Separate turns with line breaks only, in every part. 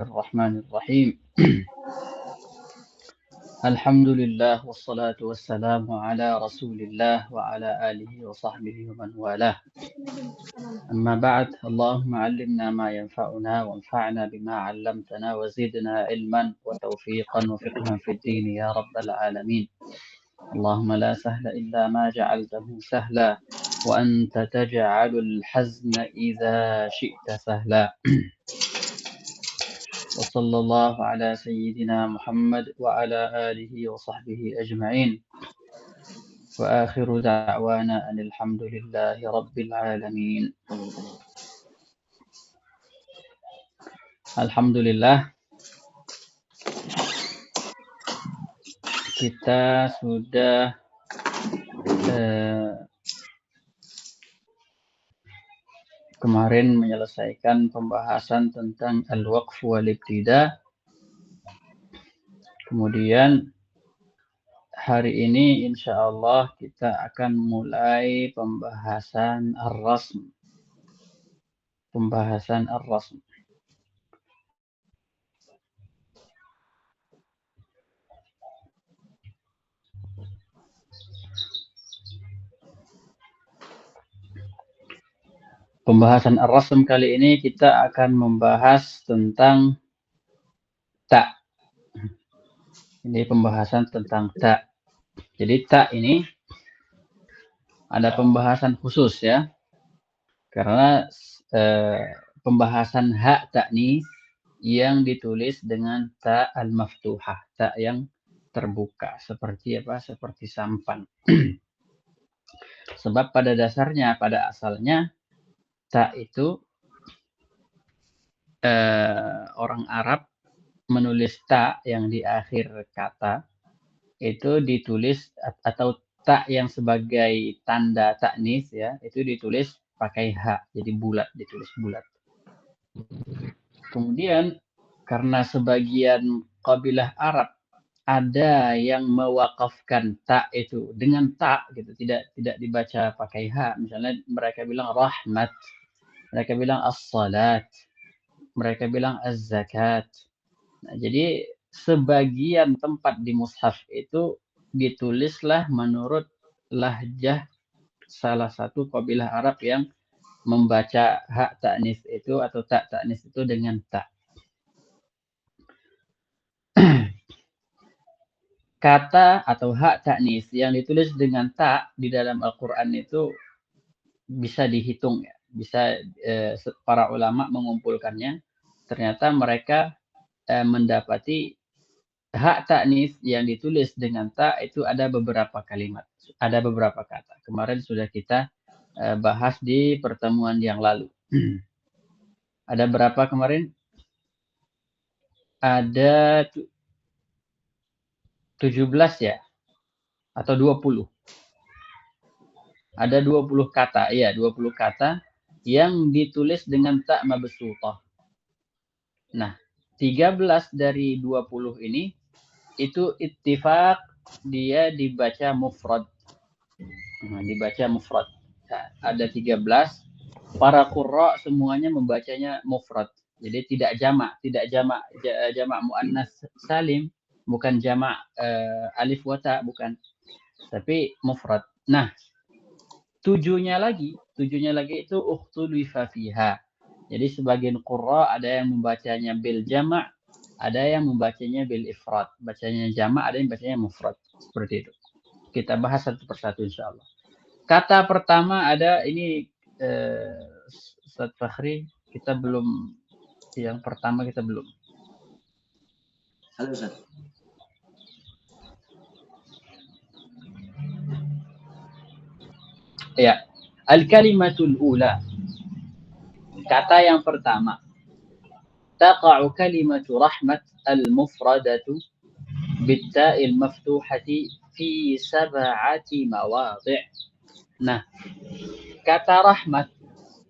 الرحمن الرحيم. الحمد لله والصلاة والسلام على رسول الله وعلى آله وصحبه ومن والاه. أما بعد، اللهم علمنا ما ينفعنا وانفعنا بما علمتنا وزدنا علما وتوفيقا وفقها في الدين يا رب العالمين. اللهم لا سهل إلا ما جعلته سهلا وأنت تجعل الحزن إذا شئت سهلا. وصلى الله على سيدنا محمد وعلى آله وصحبه أجمعين، وآخر دعوانا أن الحمد لله رب العالمين. Alhamdulillah, kita sudah kemarin menyelesaikan pembahasan tentang al-waqf wal-ibtida. Kemudian hari ini insya Allah kita akan mulai pembahasan ar-rasm. Pembahasan ar-rasm. Pembahasan ar-rasm kali ini kita akan membahas tentang ta. Ini pembahasan tentang ta. Jadi ta ini ada pembahasan khusus ya. Karena pembahasan hak ta'nis yang ditulis dengan ta al-maftuhah, ta yang terbuka seperti apa? Seperti sampan. Sebab pada dasarnya, pada asalnya ta itu orang Arab menulis ta yang di akhir kata itu ditulis, atau ta yang sebagai tanda ta'nis ya, itu ditulis pakai ha, jadi bulat, ditulis bulat. Kemudian karena sebagian kabilah Arab ada yang mewakafkan ta itu dengan ta gitu, tidak dibaca pakai ha. Misalnya mereka bilang rahmat, mereka bilang as-salat, mereka bilang az-zakat. Nah, jadi sebagian tempat di mushaf itu ditulislah menurut lahjah salah satu kabilah Arab yang membaca hak ta'nis itu atau ta ta'nis itu dengan ta. Kata atau hak ta'nis yang ditulis dengan ta di dalam Al-Quran itu bisa dihitung ya. Bisa para ulama mengumpulkannya. Ternyata mereka mendapati hak ta'nis yang ditulis dengan ta itu ada beberapa kalimat, ada beberapa kata. Kemarin sudah kita bahas di pertemuan yang lalu. Ada berapa kemarin? Ada 17 ya? Atau 20? Ada 20 kata, ya 20 kata yang ditulis dengan ta mabsutah. Nah, 13 dari 20 ini itu ittifaq dia dibaca mufrad. Nah, dibaca mufrad. Nah, ada 13. Para qurra semuanya membacanya mufrad. Jadi tidak jamak, jamak muannas salim, bukan jamak alif wa ta, bukan. Tapi mufrad. Nah, tujuhnya lagi itu ukhtulifa fiha. Jadi sebagian qurra ada yang membacanya bil jamak, ada yang membacanya bil ifrad. Bacanya jamak, ada yang bacanya mufrad. Seperti itu. Kita bahas satu persatu insyaallah. Kata pertama ada ini Ustaz Fakhri, kita belum, yang pertama kita belum.
Halo Ustaz.
Ya, al-kalimatul ula. Kata yang pertama. Taqa'u kalimatu rahmat al-mufradatu bitta'i al-maftuhati fi sab'ati mawadhi'. Nah, kata rahmat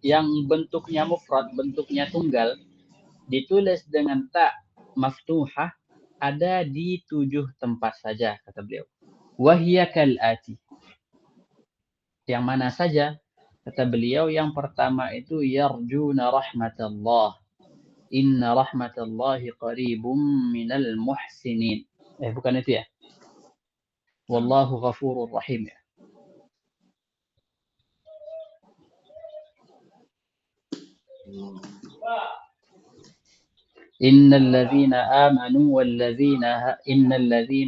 yang bentuknya mufrad, bentuknya tunggal, ditulis dengan ta maftuhah ada di 7 tempat saja, kata beliau. Wahiyya kal'ati. Yang mana saja? Kata beliau yang pertama itu yarjuna rahmatallah. inna rahmatallahi qaribum minal muhsinin. Bukan itu ya? Wallahu ghafurur rahim ya. إن الذين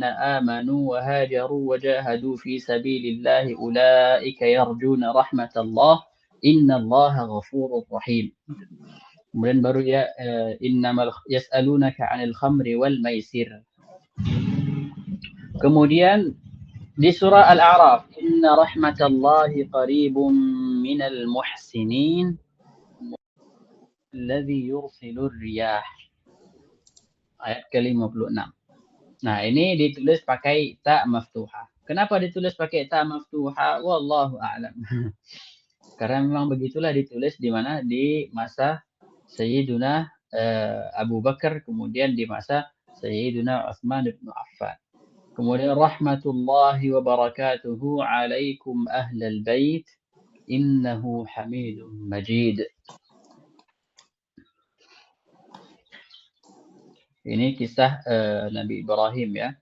آمنوا وهاجروا وجاهدوا في سبيل الله أولئك يرجون رحمة الله إن الله غفور رحيم. Kemudian baru ya innamal yas'alunaka 'anil khamri wal maisir. Kemudian di surah Al-A'raf, inna rahmatallahi qaribum minal muhsinin alladzi yursilur riyah. Ayat ke-56. Nah, ini ditulis pakai ta maftuhah. Kenapa ditulis pakai ta maftuhah? Wallahu a'lam. Karena memang begitulah ditulis di mana di masa Sayyiduna Abu Bakar, kemudian di masa Sayyiduna Utsman bin Affan. Kemudian rahmatullahi wa barakatuhu alaikum ahlal bait innahu hamidum majid. Ini kisah Nabi Ibrahim ya.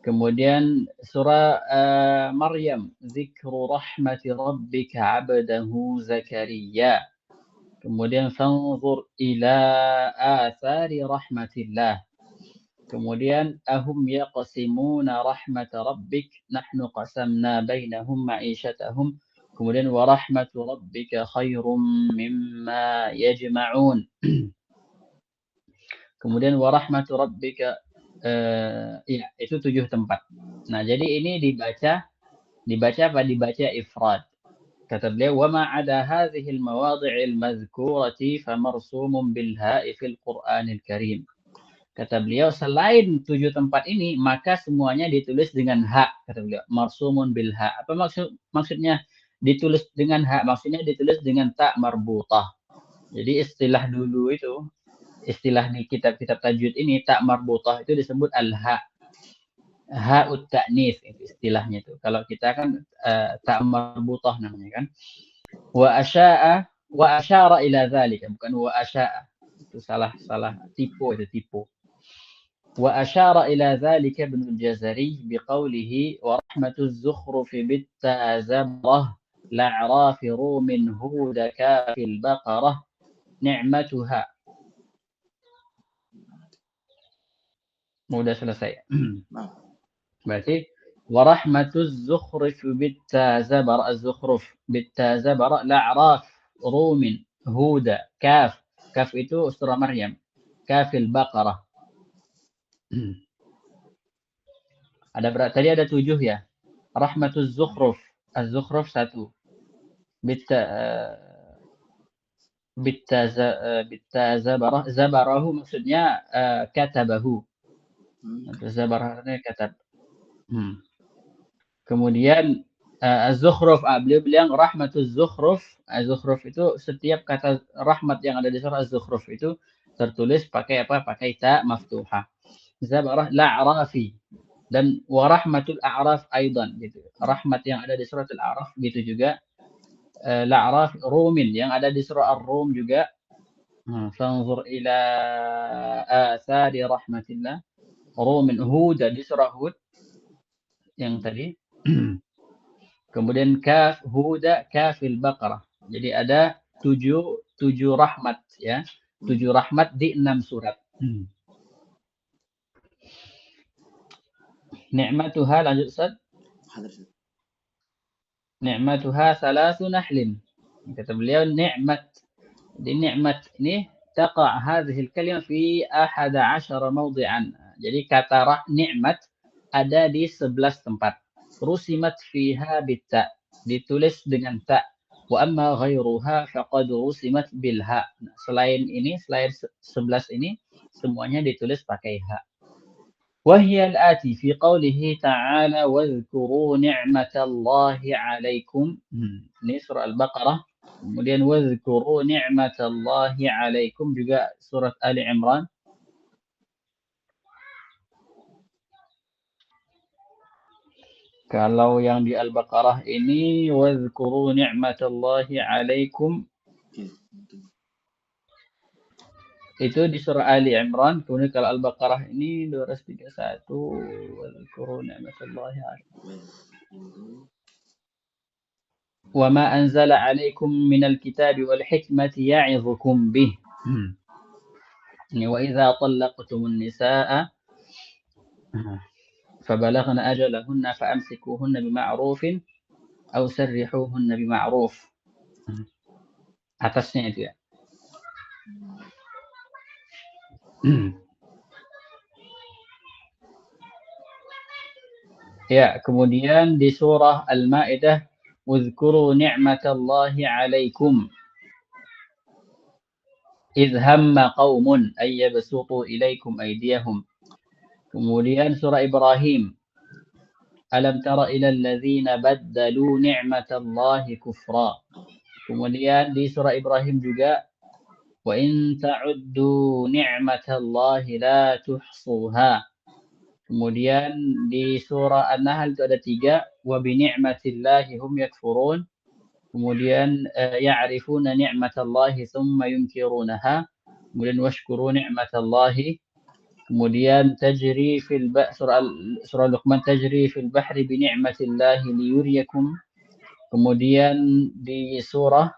Kemudian surah Maryam, zikru rahmati rabbika 'abdahu Zakaria. Kemudian fanzur ila athari rahmatillah. Kemudian ahum yaqsimuna rahmat rabbik nahnu qasamna bainahum ma'isyatahum. Kemudian wa rahmatu rabbika khairum mimma yajma'un. Kemudian wa rahmatu rabbika ya, itu 7 tempat. Nah, jadi ini dibaca apa? Dibaca ifrad. Kata beliau, wa ma 'ada hadhihi al-mawadhi'il madhkurati famarsumun bil ha'i fil Qur'anil Karim. Kata beliau, selain 7 tempat ini, maka semuanya ditulis dengan ha, kata beliau. Marsumun bil ha. Apa maksudnya ditulis dengan ha? Maksudnya ditulis dengan ta marbutah. Jadi istilah dulu itu, istilah di kitab-kitab tajwid ini, ta marbutah itu disebut al-ha. Ha'ut ta'nis itu istilahnya itu. Kalau kita kan ta marbutah namanya kan. Wa asyara ila dzalika, bukan wa asya'a. Itu salah tipu itu tipu. Wa asyara ila dzalika Ibnu al-Jazari biqaulihi wa rahmatuz zukhrufi bit ta'zabrah la'raf rumin huda kafil baqarah ni'matuha. Mudah selesai. Berarti warahmatuz zukhruf bittazabar az-zukhruf bittazabar la'raf rumin huda kaf itu surah Maryam, kafil baqarah. Ada berapa tadi? Ada 7 ya. Rahmatuz zukhruf, az-zukhruf 1. Bittazabarah, zabarahu maksudnya katabahu. Zabarahnya katab. Kemudian az-zukhruf, beliau bilang rahmatuz zukhruf. Az-zukhruf itu setiap kata rahmat yang ada di surah az-zukhruf itu tertulis pakai apa? Pakai ta maftuhah. Zabarah la'rafi dan wa rahmatul a'raf aidan gitu. Rahmat yang ada di surah al-a'raf gitu juga. La'raf rumin yang ada di surah ar-rum juga. Fanzur ila athari rahmatillah. Rumin huda di surah Hud yang tadi. Kemudian kaf huda kafil baqarah. Jadi ada 7 rahmat ya. 7 rahmat di 6 surat. Ni'matuha, lanjut Ustaz. Ni'matuha salasu nahlin. Kata beliau ni'mat. Jadi ni'mat ini taqa' hadhihi al-kalimah fi 11 mawdi'an. Jadi kata ni'mat ada di 11 tempat. Rusimat fiha bitta, ditulis dengan ta. Wa amma ghairuha faqad rusimat bil ha. Selain 11 ini semuanya ditulis pakai ha. وهي الآتي في قوله تعالى واذكروا نعمة الله عليكم. Ini surah Al-Baqarah. Kemudian واذكروا نعمة الله عليكم juga surat Ali Imran. Kalau yang di Al-Baqarah ini واذكروا نعمة الله عليكم. Itu di surah Ali Imran. Kemudian kalau Al-Baqarah ini 231. Wadhkuru ni'matallahi 'alaikum. Wa ma anzala 'alaikum minal kitabi wal hikmati ya'izukum bih. Wa idza talaqtumun nisaa فبلغن أجلهن فأمسكوهن بمعروف أو سرحوهن بمعروف. Atasnya itu ya. Ya, kemudian di surah Al-Maidah, "Udzkuru ni'matallahi 'alaikum idh hamma qaumun ay yabsutu ilaikum aydiyahum." Kemudian surah Ibrahim, "Alam tara ilal ladzina baddalu ni'matallahi kufra." Kemudian di surah Ibrahim juga, "Wa in ta'uddu ni'matallahi la tuhsuha." Kemudian di surah An-Nahl itu ada 3, "Wa bi ni'matillahi hum yakfurun." Kemudian ya'rifuna ni'matallahi thumma yunkirunaha. Kemudian washkuru ni'matallahi. Kemudian tajri fil surah Luqman, tajri fil bahri bi ni'matillahi liyuriyakum. Kemudian di surah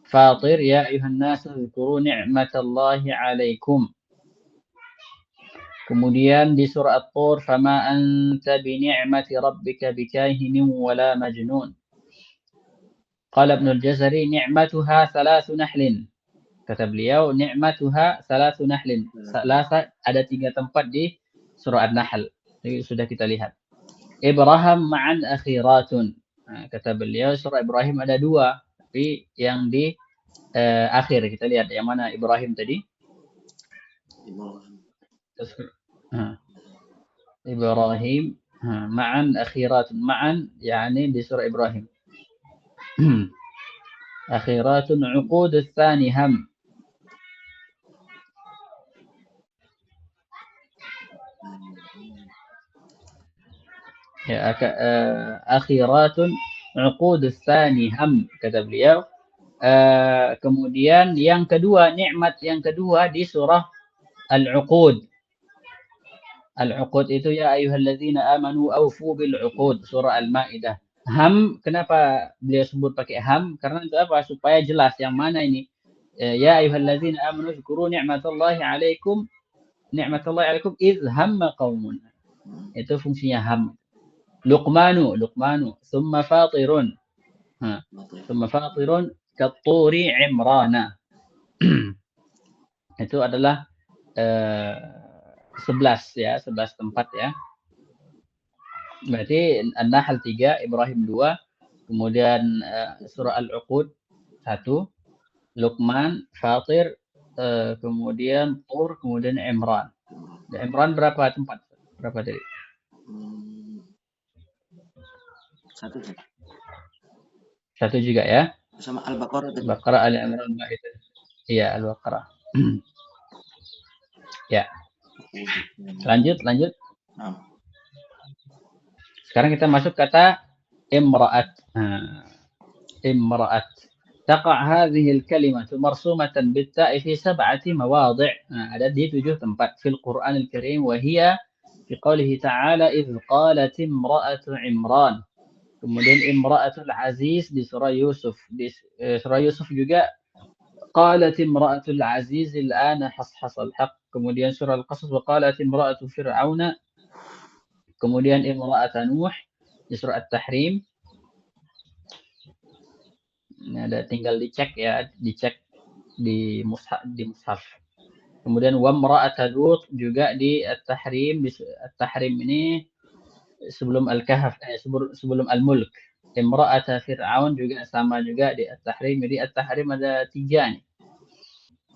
Fatir, ya ayuhan nasu dzkuru ni'matallahi 'alaikum. Kemudian di surah At-Tur, fama anta bi ni'mati rabbika bikahinin wala majnun. Qala Ibnu Al-Jazari, ni'matuha thalathu nahlin. Kata beliau, ni'matuha thalathu nahlin. Salasa, ada 3 tempat di surah An-Nahl. Jadi sudah kita lihat. Ibrahim ma'an akhiratun. Nah, kata beliau, surah Ibrahim ada 2. Tapi yang di akhir, kita lihat yang mana Ibrahim tadi. Ibrahim ma'an akhiratun. Ma'an yani di surah Ibrahim. Akhiratun uqud tsani ham. Ya, akhiratun uqud tsani ham, kata beliau. Kemudian yang kedua, nikmat yang kedua di surah Al-Uqud. Al-Uqud itu ya ayyuhalladzina amanu aufu bil uqud, surah Al-Maidah. Ham, kenapa beliau sebut pakai ham? Karena itu apa? Supaya jelas yang mana ini. Ya ayyuhalladzina amanu dzkuru ni'matallahi 'alaikum idh hamma qaumun. Itu fungsinya ham. Luqmanu, thumma fatirun. Thumma fatirun katturi imrana. Itu adalah 11 ya, 11 tempat ya. Berarti An-Nahl 3, Ibrahim 2, kemudian surah Al-Uqud 1, Luqman, Fatir, kemudian Tur, kemudian Imran. Dan Imran berapa tempat? Berapa tadi? 1 juga ya.
Sama Al-Baqarah tadi.
Baqarah, Ali Imran, Maidah. Iya, Al-Baqarah. Ya. Lanjut. Sekarang kita masuk kata imra'at. imra'at. تقع هذه الكلمة مرسومة بالتاء في 7 مواضع. ada di 7 tempat في القرآن الكريم وهي في قوله تعالى إذ قالت امرأة عمران. Kemudian imra'atul aziz di surah Yusuf. Di surah Yusuf juga qalat imra'atul aziz al-ana hashasal haq. Kemudian surah Al-Qasas wa qalat imra'atu fir'auna. Kemudian imra'at Nuh di surah At-Tahrim. Ini ada tinggal dicek ya, dicek di mushaf. Kemudian wamra'at Lut juga di At-Tahrim. Di At-Tahrim ini sebelum Al-Kahf, sebelum Al-Mulk. Imra'at Fir'aun juga sama juga di At-Tahrim. Jadi At-Tahrim ada 3 nih.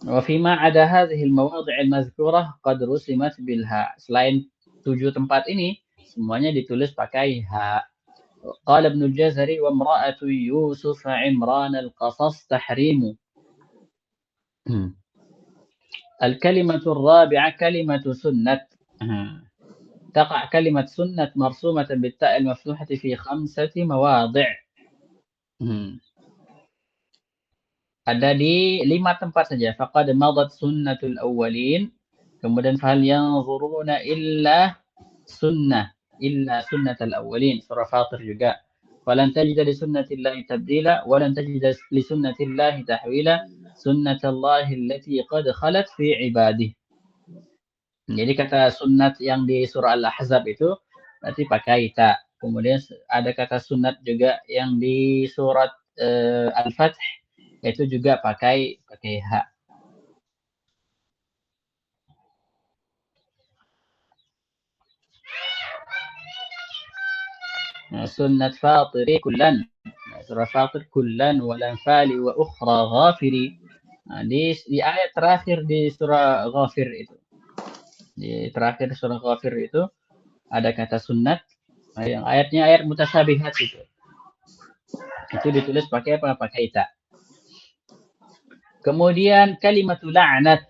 Wa fima ada hadhihi al-mawadhi' al-madhkurah qad rusimat bil ha. Selain 7 tempat ini semuanya ditulis pakai ha. Qala Ibnu Al-Jazari wa imra'atu Yusuf Imran al-Qasas tahrimu. الكلمة الرابعة كلمة سنة. تقع كلمة سنة مرسومة بالتاء المفتوحة في 5 مواضع. Ada di 5 tempat saja. Faqad madat sunnatul awwalin. Kemudian fahal yanzuruna illa sunnatal awwalin. Surah Fatir juga. Walan tajida li sunnatillahi tabdila walan tajida li sunnatillahi tahwila. Sunnatallahi allati qad khalat fi ibadih. Jadi kata sunnat yang di surah Al-Ahzab itu berarti pakai ta. Kemudian ada kata sunat juga yang di surat Al-Fath itu juga pakai ha. Nah, sunnat fatiri kullan. Nah, surah Fatir kullan walanfali wa ukhra ghafiri. Nah, di ayat terakhir di surah Ghafir itu. Di terakhir surah Ghafir itu ada kata sunnat. Nah, yang ayatnya ayat mutasyabihat itu. Itu ditulis pakai apa? Pakai ta. Kemudian kalimat la'nat.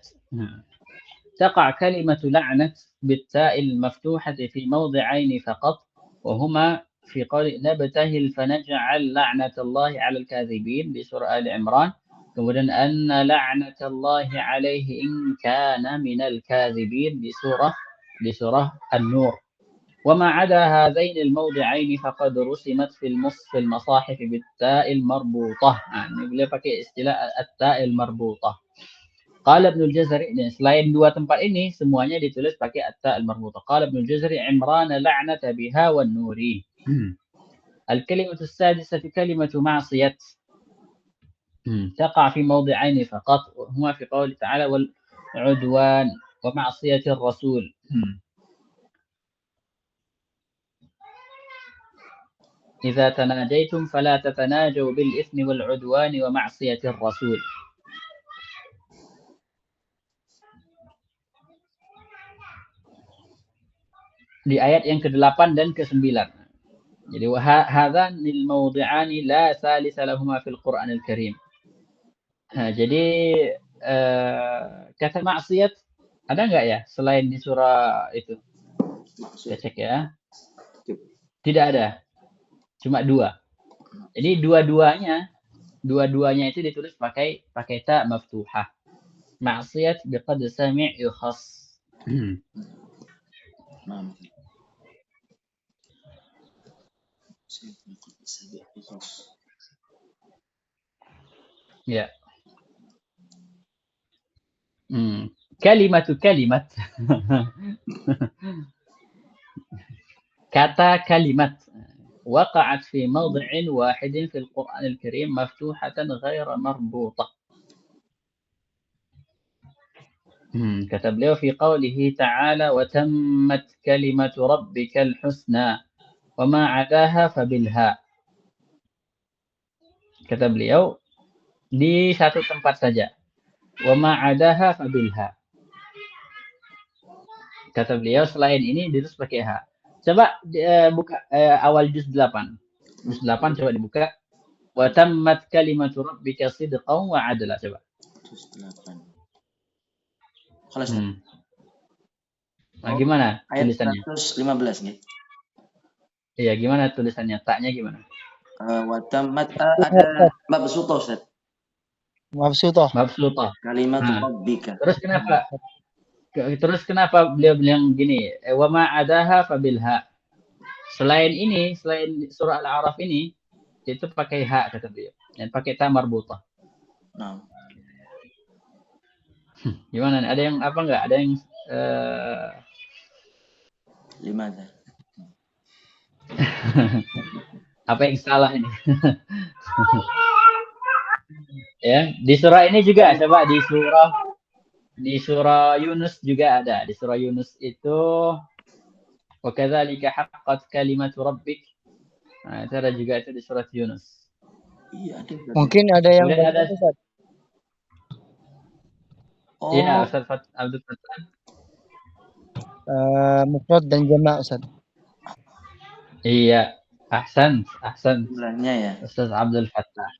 تقع كلمة لعنة بالتاء المفتوحة في موضعين فقط وهما في قول نبتهل فنجعل لعنة الله على الكاذبين بسورة آل عمران kemudian أن لعنة الله عليه إن كان من الكاذبين بسورة النور وما عدا هذين الموضعين فقد رسمت في المصاحف بالتاء المربوطة يعني beliau pakai istilah التاء المربوطة. Qala Ibnu Jazari, selain dua tempat ini semuanya ditulis pakai at-ta al-marbuta. Qala Ibnu Jazari Imran la'nata biha wan nuri. الكلمة السادسة كلمة معصية تقع في موضعين فقط وهما في قوله تعالى والعدوان ومعصية الرسول. إذا تناجيتم فلا تتناجوا بالإثم والعدوان ومعصية الرسول. Di ayat yang ke-8 dan ke-9. Jadi hadzanil mawdi'ani la salisa lahuma fil Qur'anil Karim. Jadi kata maksiat ada nggak ya selain di surah itu? Saya cek ya. Tidak ada. Cuma 2. Jadi dua-duanya itu ditulis pakai ta maftuhah. Maksiat biqad sami' yukhas. Ya. Kalimat kata kalimat waqa'at fi mawdi'in wahidin fil Qur'anil Karim maftuhatan ghaira marbuta. Kata beliau fi qawlihi ta'ala wa tammat kalimatu rabbikal husna wa ma 'adaha fabilha. Kata beliau di satu tempat saja. Wa ma 'adaha fabilha. Kata beliau selain ini ditulis pakai ha. Coba buka awal juz 8. Juz 8 coba dibuka. Wa tammat kalimatu rabbika sidqan wa 'adla coba.
Juz 8. Kalau
Nah, gimana tulisannya?
Ayat 115 nih.
Iya, gimana tulisannya? Taknya gimana?
Watammat ada mabsutah Ustaz.
Mabsutah.
Kalimat rabbika.
Terus kenapa beliau bilang gini? Wa ma adaha fabilha. Selain surah Al-A'raf ini itu pakai ha kata beliau. Dan pakai ta marbutah.
Nah.
Gimana? Ada yang apa enggak? Ada yang
5.
Apa yang salah ini? Ya, di surah ini juga coba di surah Yunus juga ada. Di surah Yunus itu wa kadzalika haqqat kalimatu rabbik. Nah, itu ada juga itu di surat Yunus.
Iya, ada.
Mungkin ada yang
ada.
Ustaz.
Iya, Ustaz Abdul Fattah.
Mufrad dan jamak Ustaz.
Iya, ahsan.
Jumlahnya ya.
Ustaz Abdul Fattah.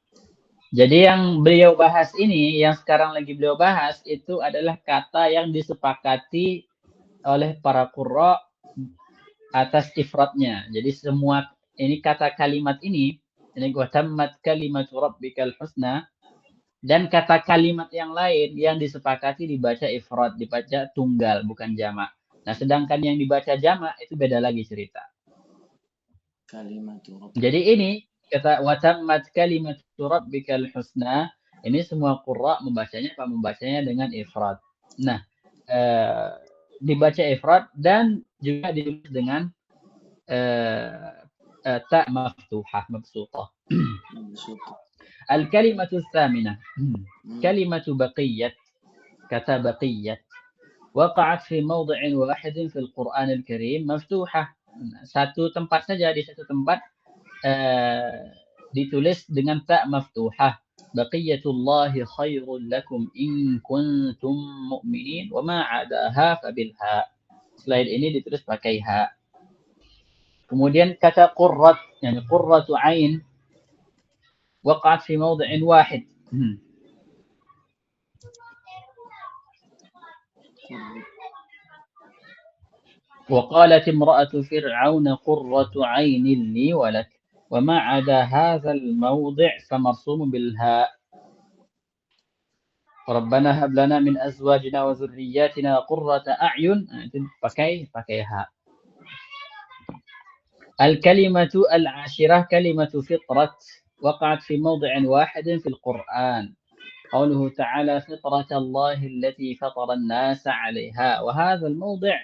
Jadi yang beliau bahas ini, yang sekarang lagi beliau bahas itu adalah kata yang disepakati oleh para qurra atas ifradnya. Jadi semua ini kata kalimat ini wa tammat kalimatu rabbikal husna Dan kata kalimat yang lain yang disepakati dibaca ifrad, dibaca tunggal, bukan jamak. Nah, sedangkan yang dibaca jamak itu beda lagi cerita.
Kalimat Rabb.
Jadi ini kata watammat kalimatu rabbikal husna, ini semua qurra membacanya apa? Membacanya dengan ifrad. Nah, dibaca ifrad dan juga ditulis dengan ta maftuhah mabsutah. Al-kalimatu tsaminah. Kalimatu baqiyat. Kata baqiyat. Waqa'at fi mawdi'in wahidin fil Qur'anil Karim maftuhah. Satu tempat saja, di satu tempat ditulis dengan ta maftuhah. Baqiyatullahi khairul lakum in kuntum mu'minin wa ma 'adaha fabil ha. Selain ini ditulis pakai ha. Kemudian kata qurrat, yani qurratu ain waqa'at fi mawdi'in wahid. وقالت امرأة فرعون قرة عين لي ولك وما عدا هذا الموضع فمرسوم بالهاء ربنا هب لنا من أزواجنا وذرياتنا قرة أعين pakai ha. الكلمة العاشرة كلمة فطرة وقعت في موضع واحد في القرآن قوله تعالى فطرة الله التي فطر الناس عليها وهذا الموضع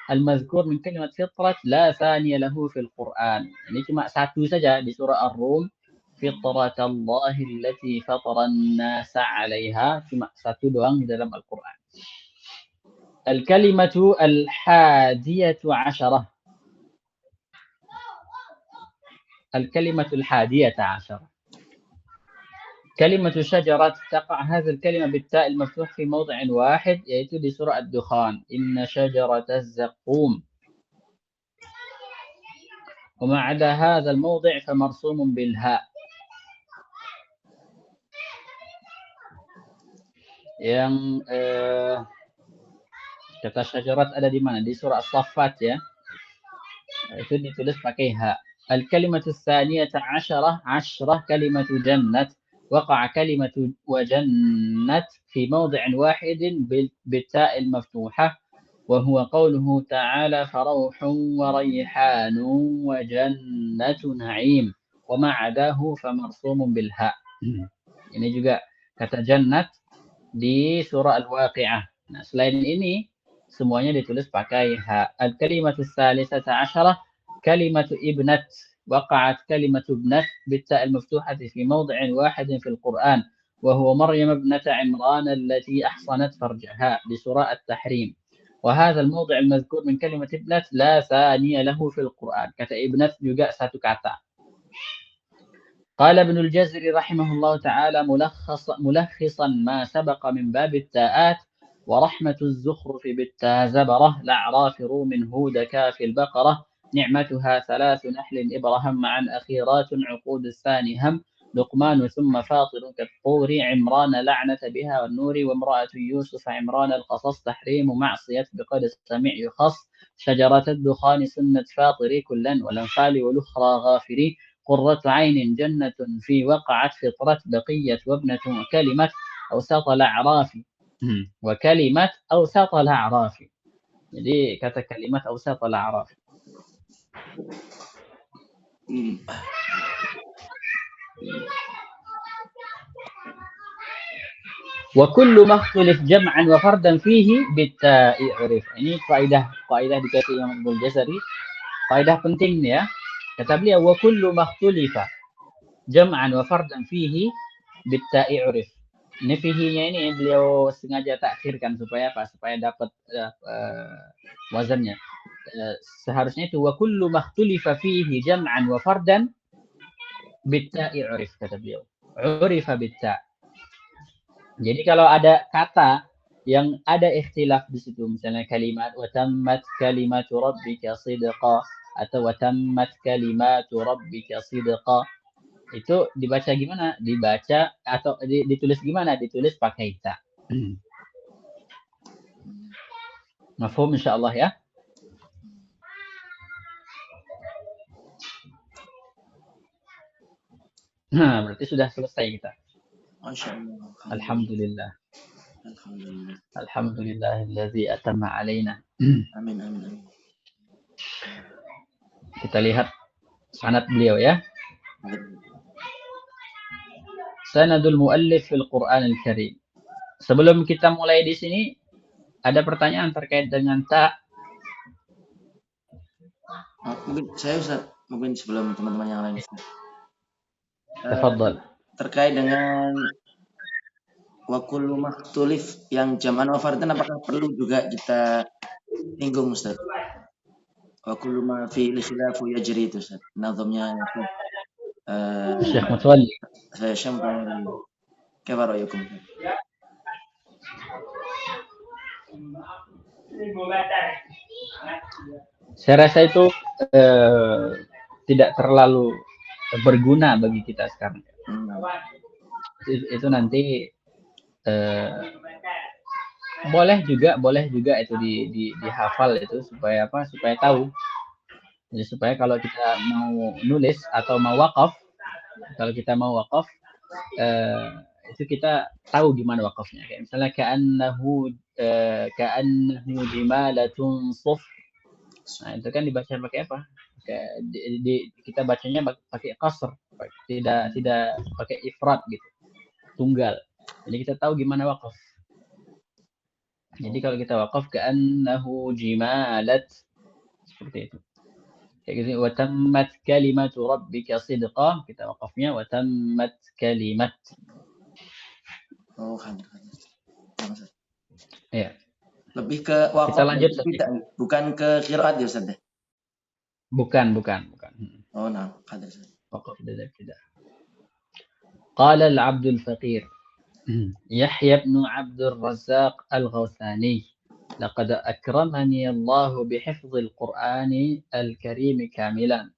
المذكور من كلمة فطرة لا ثاني له في القرآن. Ini cuma satu saja di surah Ar-Rum. فطرة الله التي فطر الناس عليها. Cuma satu doang di dalam Al-Quran. الكلمة الحادية عشرة. الكلمة الحادية عشرة. كلمة شجرة تقع هذه الكلمة بالتاء المفتوح في موضع واحد yaitu di surah Ad-Dukhan. إن شجرة الزقوم. وما عدا هذا الموضع فمرسوم بالهاء. Yang kata syajarat ada di mana? Di surah As-Saffat ya. Itu ditulis pakai ha. Al-kalimatu tsaniyata 'asharah kalimatu jannat. وقع كلمة وجنة في موضع واحد بالتاء المفتوحة وهو قوله تعالى فروح وريحان وجنة نعيم وما عداه فمرسوم بالهاء. Ini juga kata jannat di surah Al-Waqi'ah. Nah, selain ini semuanya ditulis pakai ha. Al-kalimatu tsalitsata 'asharah kalimatu ibnat. وقعت كلمة ابنة بالتاء المفتوحة في موضع واحد في القرآن وهو مريم ابنة عمران التي أحصنت فرجها بسورة التحريم وهذا الموضع المذكور من كلمة ابنة لا ثاني له في القرآن. Kata ibnat juga satu kata. قال ابن الجزري رحمه الله تعالى ملخصا ما سبق من باب التاءات ورحمة الزخرف بالتاء زبرة الأعراف روم هود كاف البقرة نعمتها ثلاث نحل إبرهم معا أخيرات عقود الثاني هم لقمان ثم فاطر كالطور عمران لعنة بها والنور وامرأة يوسف عمران القصص تحريم معصية بقد السميع يخص شجرة الدخان سنة فاطري كلا والأنفال والأخرى غافري قرة عين جنة في وقعت فطرة بقية وابنة كلمة أوساط الأعراف وكلمة أوساط الأعراف. Jadi kata kalimat أوساط الأعراف. وكل ما اختلف جمعا وفردا فيه بالتاء عرف. Ini kaidah dikasih Imam Ibnu Jazari. Kaidah penting nih ya. Kata beliau wa kullu ma ikhtalifa jam'an wa fardan fihi bitta'i urif. Ini fihinya ini beliau sengaja takhirkan supaya apa? Supaya dapat wazannya. Seharusnya itu wa kullu ma ikhtalifa fihi jam'an wa fardan bitta'i urif kata beliau. Urifa bitta'. Jadi kalau ada kata yang ada ikhtilaf di situ, misalnya kalimat wa tammat kalimatu rabbika sidqa atau wa tammat kalimatu rabbika sidqa, itu dibaca gimana? Dibaca atau ditulis gimana? Ditulis pakai ta. Mafhum insyaallah ya? Nah, berarti sudah selesai kita.
Masya Allah.
Alhamdulillah.
Alhamdulillah.
Alhamdulillahilladzi atamma alaina.
Amin, amin, amin.
Kita lihat sanad beliau ya.
Amin.
Sanadul muallif fil Qur'anil Karim. Sebelum kita mulai di sini, ada pertanyaan terkait dengan ta.
Mungkin saya Ustaz, mungkin sebelum teman-teman yang lain Ustaz.
Tafadhal.
Terkait dengan wa kullu maktulif yang jaman wafardan, apakah perlu juga kita singgung Ustaz? Wa kullu ma fi khilafu yajri itu Ustaz. Nazamnya
Syekh Mutawalli.
saya Syekh Mutawalli. Kaifa ra'yukum?
Saya rasa itu tidak terlalu berguna bagi kita sekarang. Itu nanti boleh juga itu dihafal itu supaya apa? Supaya tahu. Jadi supaya kalau kita mau nulis atau mau wakaf, kalau kita mau wakaf, itu kita tahu gimana wakafnya. Kayak misalnya ka'annahu jimalatun suf. Nah, itu kan dibaca pakai apa? Kita bacanya pakai qasr, tidak pakai ifrad gitu. Tunggal. Jadi kita tahu gimana wakaf. Jadi kalau kita wakaf ka'annahu jimalat, seperti itu. Kayak gitu, wa tammat kalimatu rabbika sidqa, kita wakafnya wa tammat kalimat.
Oh, kan.
Ya.
Lebih ke wakaf.
Kita lanjut
bukan ke qiraat ya Ustaz.
Bukan.
Oh, nah, ada Ustaz.
Wakaf tidak. Qala al-'abdul faqir Yahya ibn Abdul Razzaq al-Ghawthani laqad akramani Allah bihifdzil Qur'ani al-Karim kamilan.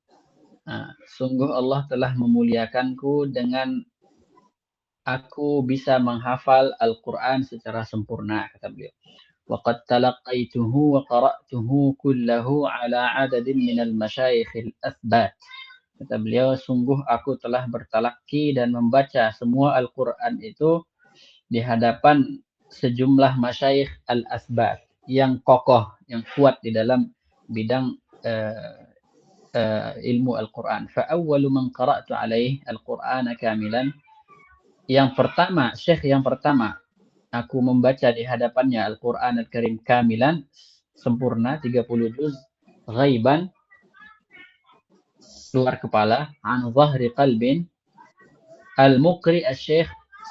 Sungguh Allah telah memuliakanku dengan aku bisa menghafal Al-Quran secara sempurna, kata beliau. Waqad talaqaituhu wa qara'tuhu kullahu ala adadin minal masyayikhil athbat. Kata beliau, sungguh aku telah bertalaki dan membaca semua Al-Quran itu di hadapan sejumlah masyayikh al-athbat yang kokoh, yang kuat di dalam bidang ilmu Al-Quran. Fa'awwalu man qara'tu alaih Al-Qur'ana kamilan. Syekh yang pertama aku membaca di hadapannya Al-Qur'an Al-Karim kamilan, sempurna 30 juz, ghaiban, luar kepala, an zahri qalbin, al-muqri al-Syekh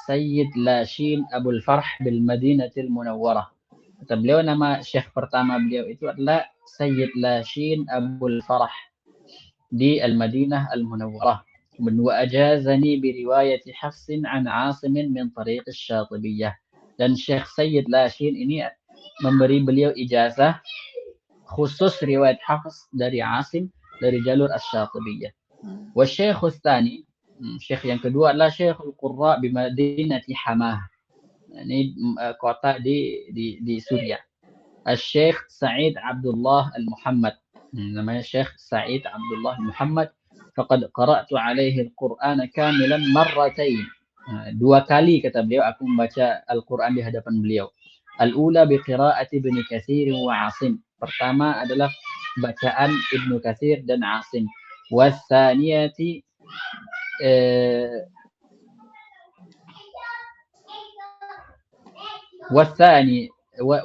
Sayyid Lashin Abul Farh bil Madinatil Munawwarah. Kata beliau, nama syekh pertama beliau itu adalah Sayyid Lashin Abul Farh di Al-Madinah Al-Munawwarah. Wa ajazani bi riwayati Hafsin an Asimin min tariq Asy-Syatibiyah. Dan Syekh Sayyid Lashin ini memberi beliau ijazah khusus riwayat Hafs dari Asim dari jalur Asy-Syatibiyah. Wa Syekh Tsani, syekh yang kedua adalah Syekhul Qurra bi Madinati Hamah. Ini kota di Suriah. Syekh Sa'id Abdullah Al-Muhammad. Namanya Syekh Sa'id Abdullah Muhammad. Faqad qara'tu alaihi al-Qur'ana kamilan marratain. 2 kali kata beliau aku membaca Al-Qur'an di hadapan beliau. Al-ula bi qira'ati Ibnu Katsir wa Asim. Pertama adalah bacaan Ibnu Katsir dan Asim. Wasaniyati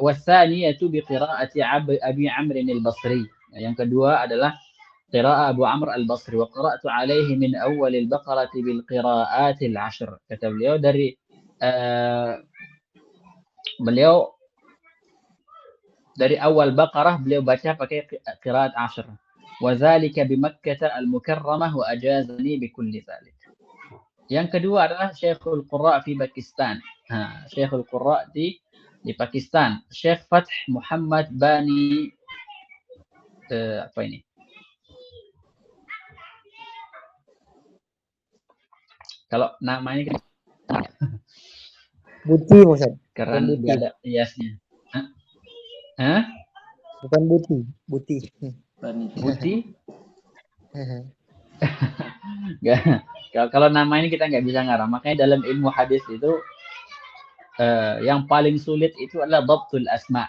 wasaniyatu bi qira'ati Abi Amr al-Basri. Yang kedua adalah qira'ah Abu Amr al-Basri. Wa qara'tu alaihi min awal al-Baqarah bil qira'at al-'ashr. Kata beliau dari awal Baqarah beliau baca pakai qira'at 'ashr. Wa dzalika bi Makkah al-Mukarramah wa ajazani bi kulli dzalik. Yang kedua adalah Syekhul Qurra fi Pakistan. Syekhul Qurra di Pakistan. Syekh Fath Muhammad Bani apa ini? Kalau namanya
Buti, Ustaz.
keren, nggak ada hiasnya. Hah?
Bukan Buti.
Buti? Kalau nama ini kita nggak bisa ngarang. Makanya dalam ilmu hadis itu yang paling sulit itu adalah dhabtul asma.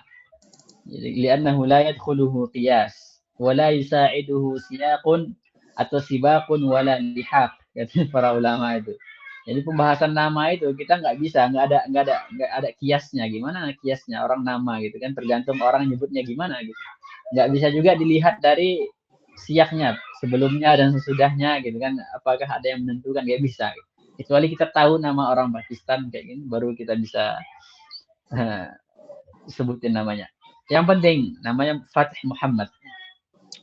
Jadi li'annahu la yadkhuluhu qiyas wa la yusa'iduhu siyaqun atau sibaqun wala lihaq, kata para ulama itu. Jadi pembahasan nama itu kita nggak bisa, nggak ada kiasnya. Gimana kiasnya orang nama gitu kan, tergantung orang nyebutnya gimana gitu. Nggak bisa juga dilihat dari siaknya sebelumnya dan sesudahnya gitu kan, apakah ada yang menentukan, nggak bisa gitu. Kecuali kita tahu nama orang Pakistan kayak gini baru kita bisa sebutin namanya. Yang penting namanya Fatih Muhammad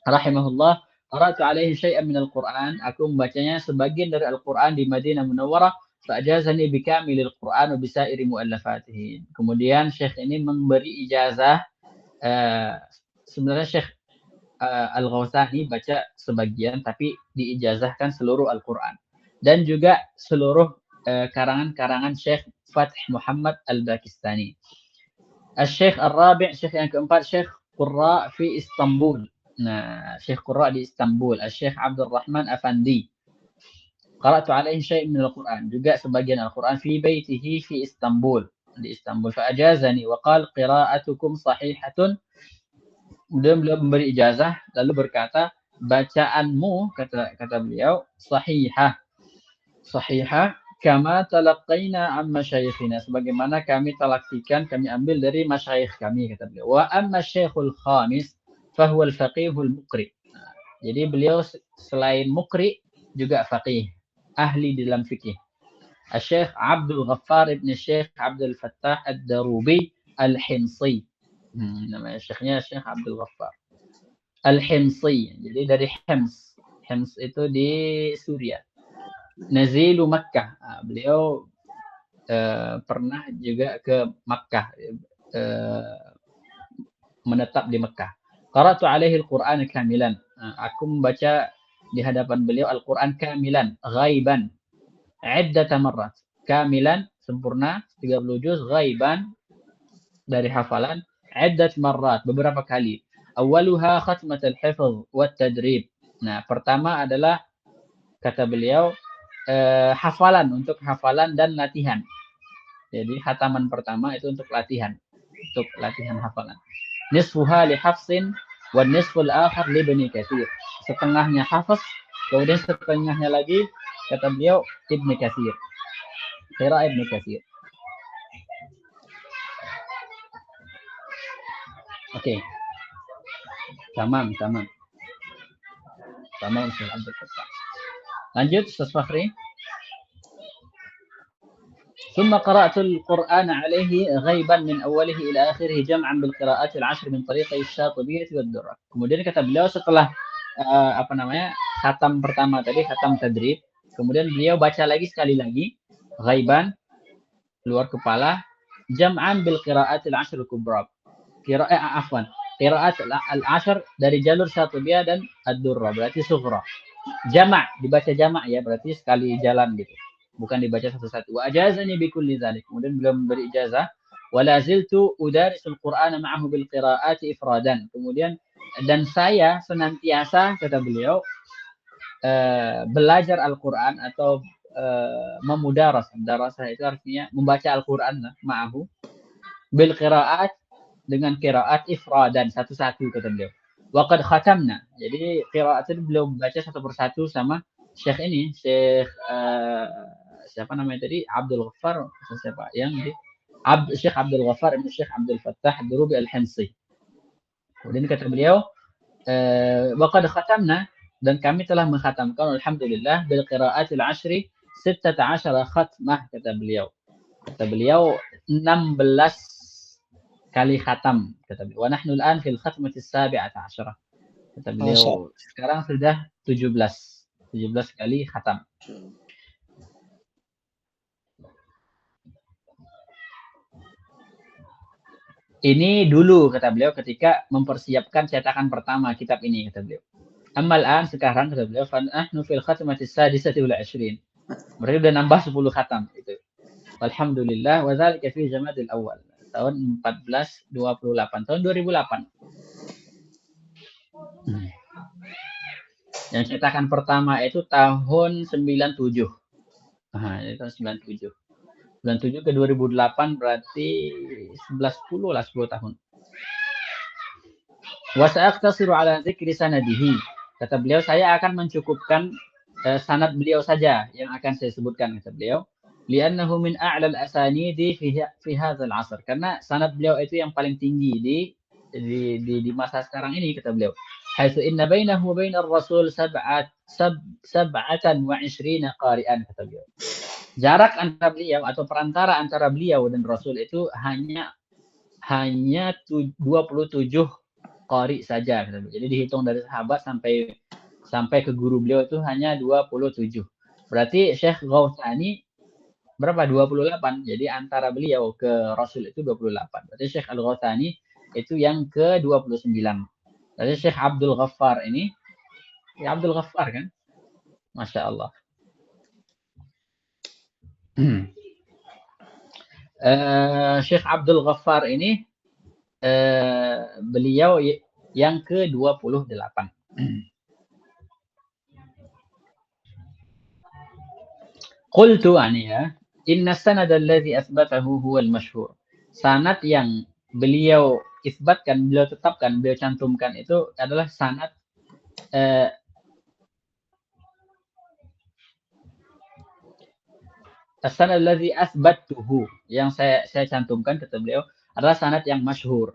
rahimahullah. Qara'tu alaihi syai'an min al-Qur'an, aku membacanya sebagian dari Al-Qur'an di Madinah Munawwarah, fa'ajazani bikamilil Qur'an wa bisairi muallafatihi. Kemudian Syekh ini memberi ijazah, sebenarnya Syekh Al-Ghawthani baca sebagian tapi diijazahkan seluruh Al-Qur'an dan juga seluruh karangan-karangan Syekh Fatih Muhammad Al-Bakistani. Syekh Al-Rabi', Syekh yang keempat, Syekh Qurra fi Istanbul. Nah, Syekh Qurra di Istanbul, Syekh Abdul Rahman Afandi. Qara'tu alaihi syai' min al-Qur'an, juga sebagian Al-Qur'an fi baitihi fi Istanbul, di Istanbul. Fa'ajazani wa qala qira'atukum sahihatun. Kemudian beliau memberi ijazah lalu berkata, bacaanmu kata beliau sahihah. Sahihah kama talaqaina an masyayikhina, sebagaimana kami talaqtikan, kami ambil dari masyayikh kami, kata beliau. Wa amma syekhul khamis fahuwa al-faqihul muqri. Nah, jadi beliau selain muqri juga faqih, ahli dalam fikih. Syekh Abdul Ghaffar ibn Syekh Abdul Fattah Ad-Darubi Al-Himsi. Namanya syekhnya Syekh Abdul Ghaffar Al-Himsi. Jadi dari Hims. Hims itu di Suriah. Nazilu Makkah. Nah, beliau pernah juga ke Makkah, menetap di Makkah. Qara'tu alaihi al-Qur'an kamilan. Nah, aku membaca di hadapan beliau Al-Qur'an kamilan, ghaiban, iddata marrat. Kamilan sempurna 30 juz, ghaiban dari hafalan, iddat marrat beberapa kali. Awaluha khatmat al-hifz wa tadrib. Nah, pertama adalah kata beliau hafalan, untuk hafalan dan latihan. Jadi khataman pertama itu untuk latihan hafalan. Nisfuha li Hafsin wa nisful akhar li Ibnu Katsir. Setengahnya Hafs, kemudian setengahnya lagi kata beliau Ibnu Katsir. Qiraah Ibnu Katsir. Oke. Tamam. Tamam Ustaz Abdul Fattah. Lanjut Ustaz Fakhri. ثم قرأت القرآن عليه غيبا من أوله إلى آخره جمعا بالقراءات العشر من طريقي الشاطبية والدرة. Kemudian kata beliau setelah khatam pertama tadi, khatam tadrib, kemudian beliau baca lagi sekali lagi ghaiban, keluar kepala, jam'an bil qiraat al-ashr al-kubra. Qiraat al-ashr dari jalur Syatibiyah dan ad-durra, berarti sughra. Jama' dibaca jama' ya, berarti sekali jalan gitu. Bukan dibaca satu-satu. Wa ajazani bi kulli dzalik. Kemudian beliau memberi ijazah. Wa la ziltu udarisul Qur'ana ma'ahu bil qira'ati ifradan. Kemudian dan saya senantiasa kata beliau belajar Al-Qur'an atau memudaras. Darasah itu artinya membaca Al-Qur'an ma'ahu bil qira'at, dengan qira'at ifradan, satu-satu kata beliau. Wa qad khatamna. Jadi qira'at itu beliau baca satu persatu sama Syekh ini, Syekh siapa namanya tadi? Abdul Ghaffar, siapa? Yang di Syekh Abdul Ghaffar ibn Syekh Abdul Fattah Ad-Darubi Al-Himsi. Kemudian kata beliau, wa qad khatamna, dan kami telah mengkhatamkan alhamdulillah bil qiraatil ashri 16 khatmah, kata beliau. Kata beliau 16 kali khatam, kata beliau. Wa nahnu al-an fil khatmati as-sabi'ah 'asharah. Kata beliau sekarang sudah 17 kali khatam. Ini dulu kata beliau ketika mempersiapkan cetakan pertama kitab ini, kata beliau. Amal an, sekarang kata beliau, fa nahnu fil khatmati as-sadisati wal 20. Berarti udah nambah 10 khatam itu. Alhamdulillah, wa dzalika fi Jamadil Awal, tahun 1428, tahun 2008. Yang cetakan pertama itu tahun 97. Nah, itu tahun 97. 97 ke 2008 berarti 11 lah, 10 tahun. Wa sa'aqtasiru ala dzikri sanadihi. Kata beliau, saya akan mencukupkan sanad beliau saja yang akan saya sebutkan, kata beliau. Li'annahu min a'lal asanidi fi hadzal 'asr. Karena sanad beliau itu yang paling tinggi di masa sekarang ini, kata beliau. Haitsu inna bainahu wa bainar rasul sab'atan wa 'ishrina qari'an, kata beliau. Jarak antara beliau atau perantara antara beliau dan Rasul itu hanya 27 qari saja. Jadi dihitung dari sahabat sampai ke guru beliau itu hanya 27. Berarti Syekh Ghawthani berapa? 28. Jadi antara beliau ke Rasul itu 28. Berarti Syekh Al-Ghawthani itu yang ke 29. Berarti Syekh Abdul Ghaffar ini, ya Abdul Ghaffar kan? Masya Allah. Syekh Abdul Ghaffar ini beliau yang ke-28. Qultu ya, inna sanad alladhi athbatahu huwa al-mashhur. Sanad yang beliau isbatkan, beliau tetapkan, beliau cantumkan itu adalah sanad as-sanad alladhi athbattuhu, yang saya cantumkan, kata beliau, adalah sanad yang masyhur.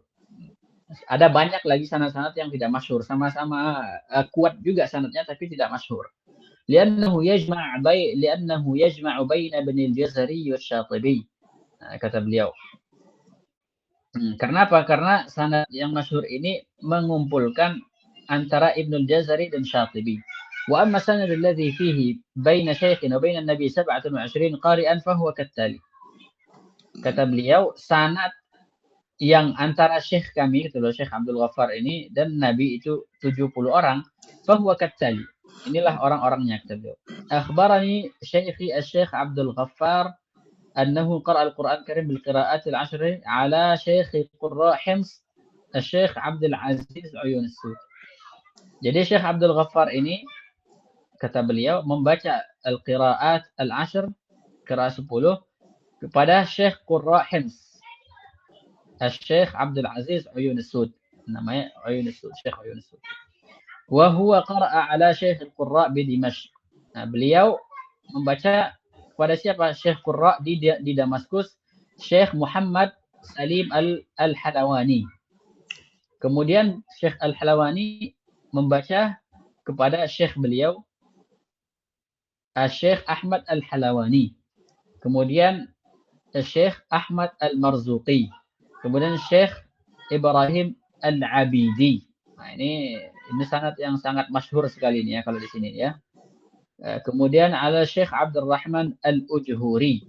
Ada banyak lagi sanad-sanad yang tidak masyhur, sama-sama kuat juga sanadnya tapi tidak masyhur. Li'annahu yajma'u baina Ibn al-Jazari wa Syatibi. Kata beliau. Karena apa? Karena sanad yang masyhur ini mengumpulkan antara Ibn al-Jazari dan Syatibi. Wa amma sanad alladhi fihi baina syaikhin wa baina an-nabi 27 qari'an fahuwa kattali. Kata beliau, sanad yang antara syekh kami, gitu loh, Syekh Abdul Ghaffar ini, dan Nabi itu 70 orang, fahuwa kattali. Inilah orang-orangnya, kata beliau. Akhbarani Syekhi Syekh Abdul Ghaffar annahu qara'a al-Qur'an al-Karim bil qira'at al-'ashr ala Syekh Qurra Hims Syekh Abdul Aziz Uyun as-Sud. Jadi Syekh Abdul Ghaffar ini, kata beliau, membaca al-qira'at al-'ashr, qira'at 10, kepada Syekh Qurra Hims, Syekh Abdul Aziz Uyun as-Sud. Namanya Uyun as-Sud, Syekh Uyun as-Sud. Wa huwa qara'a ala Syekh al-Qurra bi Dimashq. Nah, beliau membaca kepada siapa? Syekh Qurra di Damaskus, Syekh Muhammad Salim al-Halawani. Kemudian Syekh al-Halawani membaca kepada Syekh beliau, Syekh Ahmad al-Halawani. Kemudian Syekh Ahmad al-Marzuqi. Kemudian Syekh Ibrahim al-Abidi. Nah, ini sanad yang sangat masyhur sekali ini ya kalau di sini ya. Kemudian ala Syekh Abdul Rahman al-Ujhuri.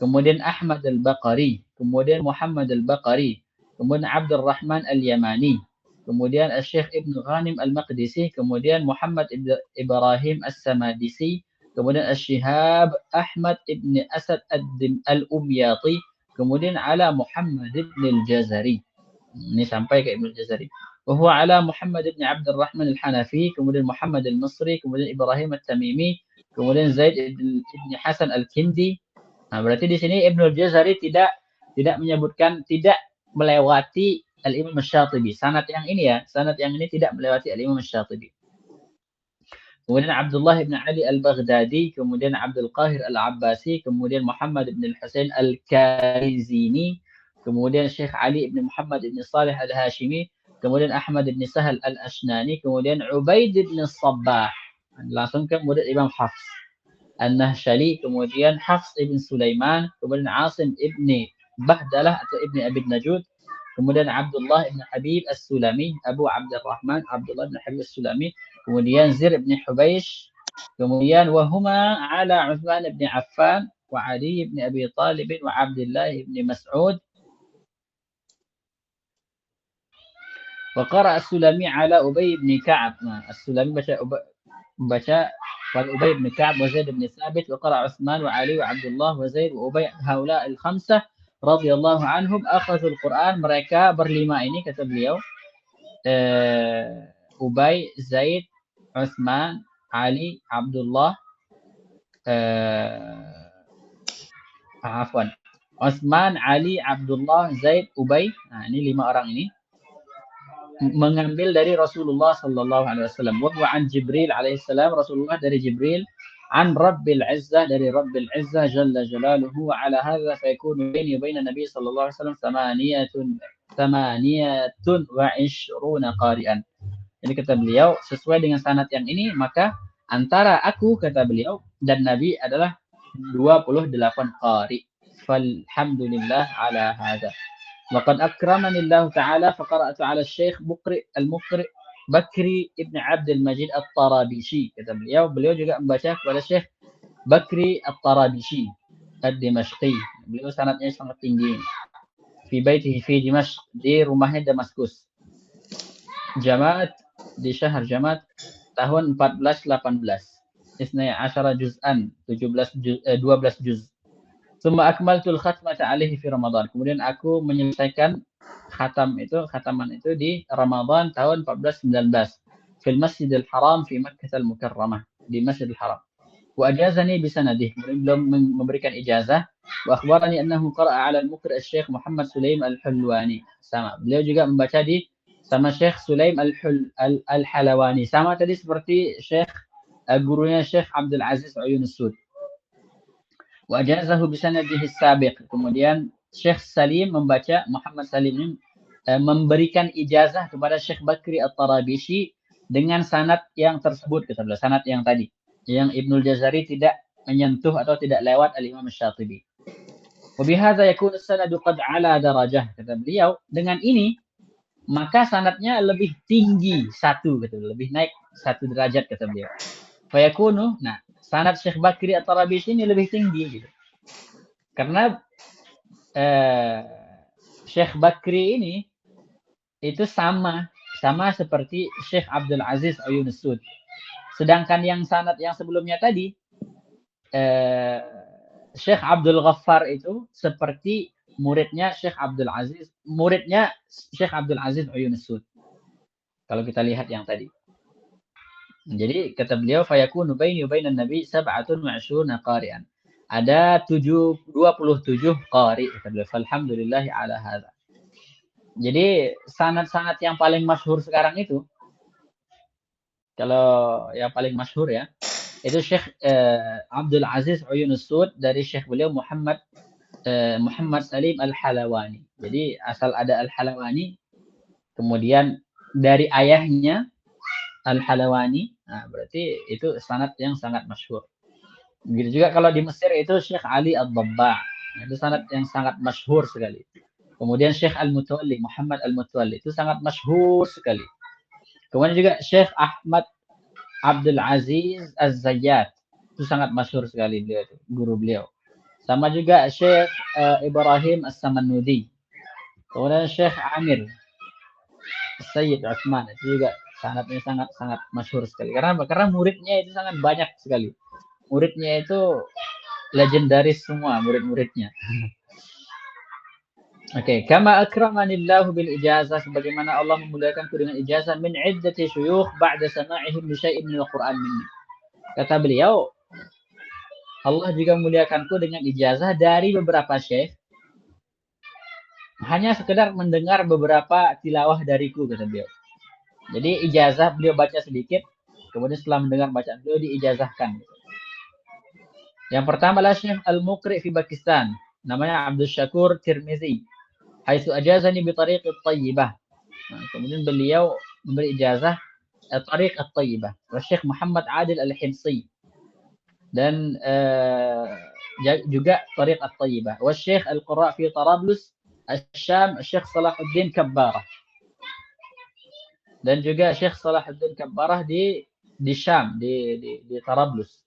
Kemudian Ahmad al-Baqari. Kemudian Muhammad al-Baqari. Kemudian Abdul Rahman al-Yamani. Kemudian Syekh Ibn Ghanim al-Maqdisi. Kemudian Muhammad Ibrahim as-Samadisi. Kemudian Syihab Ahmad ibn Asad al-Umyati. Kemudian ala Muhammad ibn al-Jazari. Ini sampai ke Ibn al-Jazari. وهو على محمد بن عبد الرحمن الحنفي, kemudian Muhammad al-Misri, kemudian Ibrahim al-Tamimi, kemudian Zaid ibn Hasan al-Kindi. Nah, berarti di sini Ibn al-Jazari tidak menyebutkan, tidak melewati al-Imam Asy-Syatibi. Sanad yang ini tidak melewati al-Imam Asy-Syatibi. Kemudian Abdullah ibn Ali al-Baghdadi, kemudian Abdul Qahir al-Abbasi, kemudian Muhammad ibn al-Husain al-Karizini, kemudian Syekh Ali ibn Muhammad ibn Salih al-Hashimi, kemudian Ahmad ibn Sahal al-Ashnani, kemudian Ubaid ibn Sabbah, langsung ke murid Imam Hafs, An-Nahshali, kemudian Hafs ibn Sulaiman, kemudian Asim ibn Bahdalah atau ibn Abi Najud, kemudian Abdullah ibn Habib as-Sulami, Abu Abdurrahman Abdullah ibn Habib as-Sulami, kemudian Zir ibn Hubaish, kemudian wahuma ala Uthman ibn Affan wa Ali ibn Abi Talib wa Abdullah ibn Mas'ud. وقرأ السلمي على أبي بن كعب. السلمي baca pada Ubay bin Ka'ab wa Zaid bin Thabit, wa qara Utsman wa Ali wa Abdullah wa Zaid wa Ubay, haula al-khamsah radhiyallahu anhum akhadhu al-Qur'an. Mereka berlima ini, kata beliau, Ubay, Zaid, Utsman, Ali, Abdullah, afwan. Utsman, Ali, Abdullah, Zaid, Ubay. Nah, ini 5 orang ini mengambil dari Rasulullah sallallahu alaihi wasallam. Wa huwa an Jibril alaihi salam, Rasulullah dari Jibril, an Rabbil Izzah dari Rabbil Izzah jalla jalaluhu, wa ala hadza fayakunu baini wa baina Nabi sallallahu alaihi wasallam thamaniyatun wa 'ishruna qari'an. Jadi kata beliau, sesuai dengan sanad yang ini, maka antara aku, kata beliau, dan Nabi adalah 28 qari. Falhamdulillah ala hadza. وقد أكرمني الله تعالى فقرأت على الشيخ المقرئ Bakri Ibn Abdul Majid At-Tarabishi. Kata beliau juga membaca kepada Syekh Bakri At-Tarabishi Ad-Dimashqi. Beliau sanadnya sangat tinggi. Fi baitihi fi Dimashq, di rumahnya Damaskus. Jamat, di syahr Jamat tahun 1418. Isnai asyara juz'an, 12 juz. Summa akmaltul khatmata alaihi fi Ramadan. Kemudian aku menyelesaikan khataman itu di Ramadan tahun 1419. Fil Masjidil Haram fi Makkah al-Mukarramah, di Masjidil Haram. Wa ajazani bi sanadih. Kemudian beliau memberikan ijazah. Wa akhbarani annahu qara'a 'ala al-muqri' Syekh Muhammad Sulaim Al-Hulwani. Sama. Beliau juga membaca sama Syekh Sulaim Al-Halawani. Sama tadi seperti Syekh gurunya Syekh Abdul Aziz Uyun Sud. Wa ajazahu bi sanadihi sabiq. Kemudian Syekh Salim Muhammad Salim memberikan ijazah kepada Syekh Bakri At-Tarabishi dengan sanad yang tersebut, kata beliau, sanad yang tadi, yang Ibnul Jazari tidak menyentuh atau tidak lewat Al-Imam Asy-Syatibi. Wa bihadza yakunu as-sanadu qad ala darajah, kata beliau, dengan ini maka sanadnya lebih tinggi satu, kata beliau, lebih naik 1 derajat, kata beliau. Fa yakunu, nah, sanad Syekh Bakri At-Tarabishi ini lebih tinggi gitu. Karena Syekh Bakri ini itu sama seperti Syekh Abdul Aziz Uyun Sud. Sedangkan yang sanad yang sebelumnya tadi Syekh Abdul Ghaffar itu seperti muridnya Syekh Abdul Aziz Uyun Sud. Kalau kita lihat yang tadi. Jadi kata beliau fayakunu baini wa bainan nabi 27 qari'an. Ada 27 qari, kata beliau. Alhamdulillah ala hadza. Jadi sanad-sanad yang paling masyhur sekarang itu, kalau yang paling masyhur ya, itu Syekh Abdul Aziz Uyun Sud dari Syekh beliau Muhammad Salim Al-Halawani. Jadi asal ada Al-Halawani, kemudian dari ayahnya Al-Halawani, nah berarti itu sanad yang sangat masyhur. Begitu juga kalau di Mesir itu Syekh Ali Ad-Dabba', itu sanad yang sangat masyhur sekali. Kemudian Syekh Al-Mutawalli, Muhammad Al-Mutawalli, itu sangat masyhur sekali. Kemudian juga Syekh Ahmad Abdul Aziz Az-Zayyat, itu sangat masyhur sekali beliau itu, guru beliau. Sama juga Syekh Ibrahim As-Samannudi. Kemudian Syekh Amir Sayyid Utsman, itu juga sanadnya sangat masyhur sekali. Karena muridnya itu sangat banyak sekali. Muridnya itu legendaris semua murid-muridnya. Oke, kama akramanillahu bil ijazah, sebagaimana Allah memuliakanku dengan ijazah min iddati syuyukh ba'da sama'ihim li syai'in min al-Qur'an minni. Kata beliau, Allah juga memuliakanku dengan ijazah dari beberapa syekh, hanya sekedar mendengar beberapa tilawah dariku, kata beliau. Jadi ijazah beliau baca sedikit, kemudian setelah mendengar bacaan beliau diijazahkan. Yang pertama adalah Syekh Al-Muqri fi Pakistan, namanya Abdul Syakur Tirmizi. Haitsu ajazani bi tariq at-tayyibah. Nah, kemudian beliau memberi ijazah tariq at-tayyibah. Wa Syekh Muhammad Adil Al-Himsi. Dan juga tariq at-tayyibah. Wa Syekh Al-Qurra fi Tarablus, Asy-Syam, Syekh Salahuddin Kabbarah. Dan juga Syekh Salahuddin Kabbarah di Syam, di Tarablus.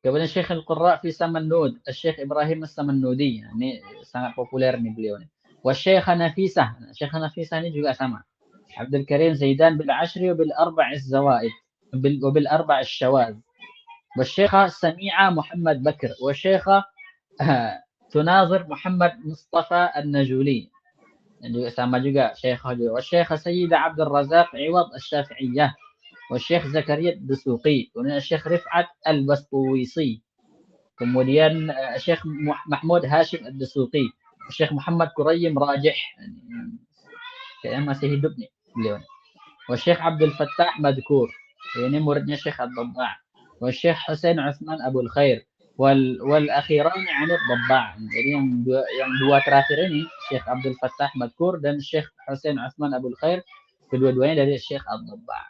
Kemudian Syekh Al-Qurra fi Samanud, Syekh Ibrahim As-Samannudi. Ini sangat populer nih beliau nih. Wa Syekh Nafisah. Syekh Nafisah ini juga sama. Abdul Karim Zaidan bil Ashri wa bil Arba' Az-Zawaid wa bil Arba' Ash-Shawaz. Wa Syekh Sami'a Muhammad Bakr wa Syekh Tunazir Muhammad Mustafa An-Najuli. Sama juga Syekh Wa Syekh Sayyidah Abdul Razak Iwad Asy-Syafi'iyah. Syekh Zakaria Ad-Dusuqi, kemudian Syekh Rif'at Al-Bastuwisi, kemudian Syekh Mahmud Hashim Ad-Dusuqi, Syekh Muhammad Qurayyim Rajih, kayaknya masih hidup nih beliau. Syekh Abdul Fattah Madhkur, ini muridnya Syekh Ad-Dabba', Syekh Husain Utsman Abul Khair, wal akhiran yani Ad-Dabba'. Jadi yang dua terakhir ini Syekh Abdul Fattah Madhkur dan Syekh Husain Utsman Abul Khair, kedua-duanya dari Syekh Ad-Dabba'.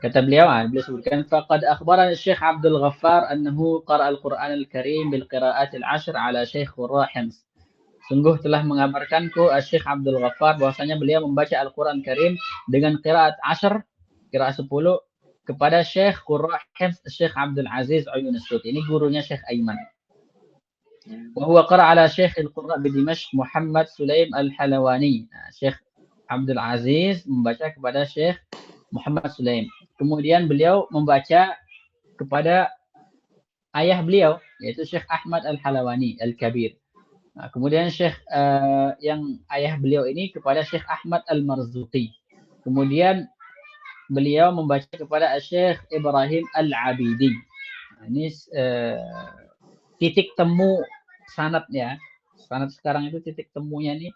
Kata beliau sebutkan faqad akhbarana Syekh Abdul Ghaffar annahu qara'a al-Qur'an al-Karim bil qira'at al-'ashr ala Syekh Qurra Hims. Sungguh telah mengabarkanku Syekh Abdul Ghaffar bahwasanya beliau membaca Al-Qur'an Karim dengan qiraat 10, qiraat 10 kepada Syekh Qurra Hims Syekh Abdul Aziz Uyun As-Suti. Ini gurunya Syekh Aiman. Wa huwa qara'a ala Syekh al-Qurra bi Dimashq Muhammad Sulaim Al-Halawani. Syekh Abdul Aziz membaca kepada Syekh Muhammad Sulaim. Kemudian beliau membaca kepada ayah beliau, yaitu Syekh Ahmad Al-Halawani Al-Kabir. Nah, kemudian Syekh yang ayah beliau ini kepada Syekh Ahmad Al-Marzuqi. Kemudian beliau membaca kepada Syekh Ibrahim Al-Abidi. Nah, ini titik temu sanadnya. Sanad sekarang itu titik temunya nih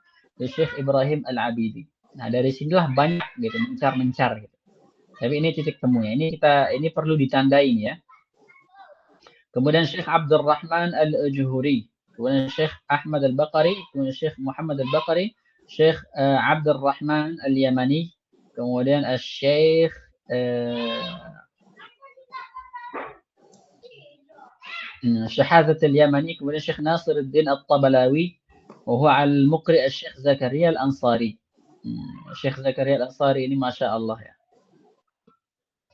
Syekh Ibrahim Al-Abidi. Nah, dari sinilah banyak gitu mencar-mencar gitu. Tapi ini titik temunya. Ini perlu ditandai ya. Kemudian Syekh Abdul Rahman Al-Juhuri, kemudian Syekh Ahmad Al-Baqari, kemudian Syekh Muhammad Al-Baqari, Syekh Abdul Rahman Al-Yamani, kemudian Syekh Syahadat Al-Yamani, kemudian Syekh Nasiruddin At-Tabalawi, وهو على المقرئ الشيخ زكريا الأنصاري. Syekh Zakaria Al-Ansari ini Masya Allah ya.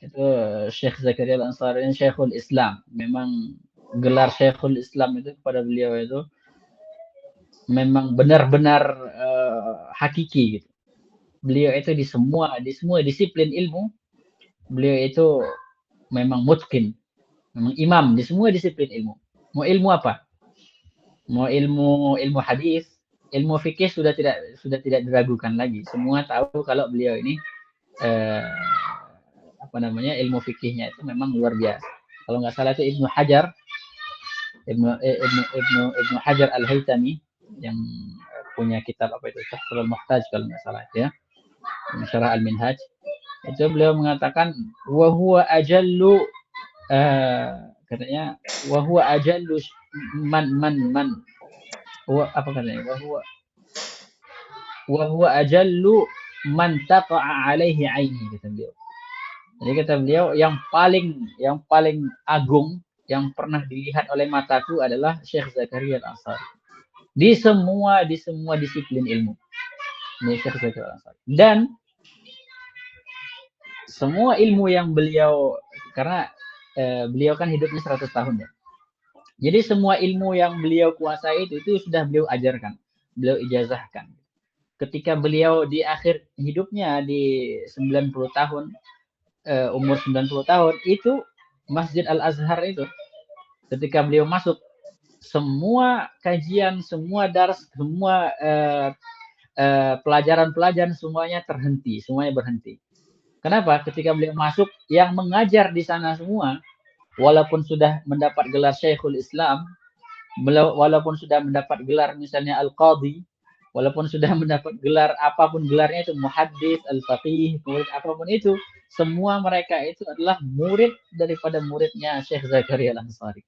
Itu Syekh Zakaria Al-Ansari ini Syekhul Islam. Memang gelar Syekhul Islam itu kepada beliau itu memang benar-benar hakiki gitu. Beliau itu di semua disiplin ilmu, beliau itu memang mutqin, memang imam di semua disiplin ilmu. Mau ilmu apa? Mau ilmu hadis, ilmu fikih sudah tidak diragukan lagi. Semua tahu kalau beliau ini ilmu fikihnya itu memang luar biasa. Kalau nggak salah itu Ibnu Hajar Al-Haytami yang punya kitab apa itu Fathul Muhtaj kalau nggak salah ya, Syarah Al-Minhaj. Itu beliau mengatakan wa huwa ajallu katanya wa huwa ajallu man apa katanya wa huwa ajallu man taqa'a alaihi aini kata beliau. Jadi kata beliau yang paling agung yang pernah dilihat oleh mataku adalah Syekh Zakaria Al-Ansari. Di semua disiplin ilmu. Ini Syekh Zakaria Al-Ansari. Dan semua ilmu yang beliau, karena beliau kan hidupnya 100 tahun ya. Jadi semua ilmu yang beliau kuasai itu sudah beliau ajarkan, beliau ijazahkan. Ketika beliau di akhir hidupnya di 90 tahun, umur 90 tahun, itu Masjid Al-Azhar itu, ketika beliau masuk, semua kajian, semua dars, semua pelajaran-pelajaran semuanya berhenti. Kenapa? Ketika beliau masuk, yang mengajar di sana semua, walaupun sudah mendapat gelar Syekhul Islam, walaupun sudah mendapat gelar misalnya Al-Qadhi, walaupun sudah mendapat gelar apapun gelarnya itu, muhaddits, al-faqih, murid apapun itu, semua mereka itu adalah murid daripada muridnya Syekh Zakaria Al-Ansari.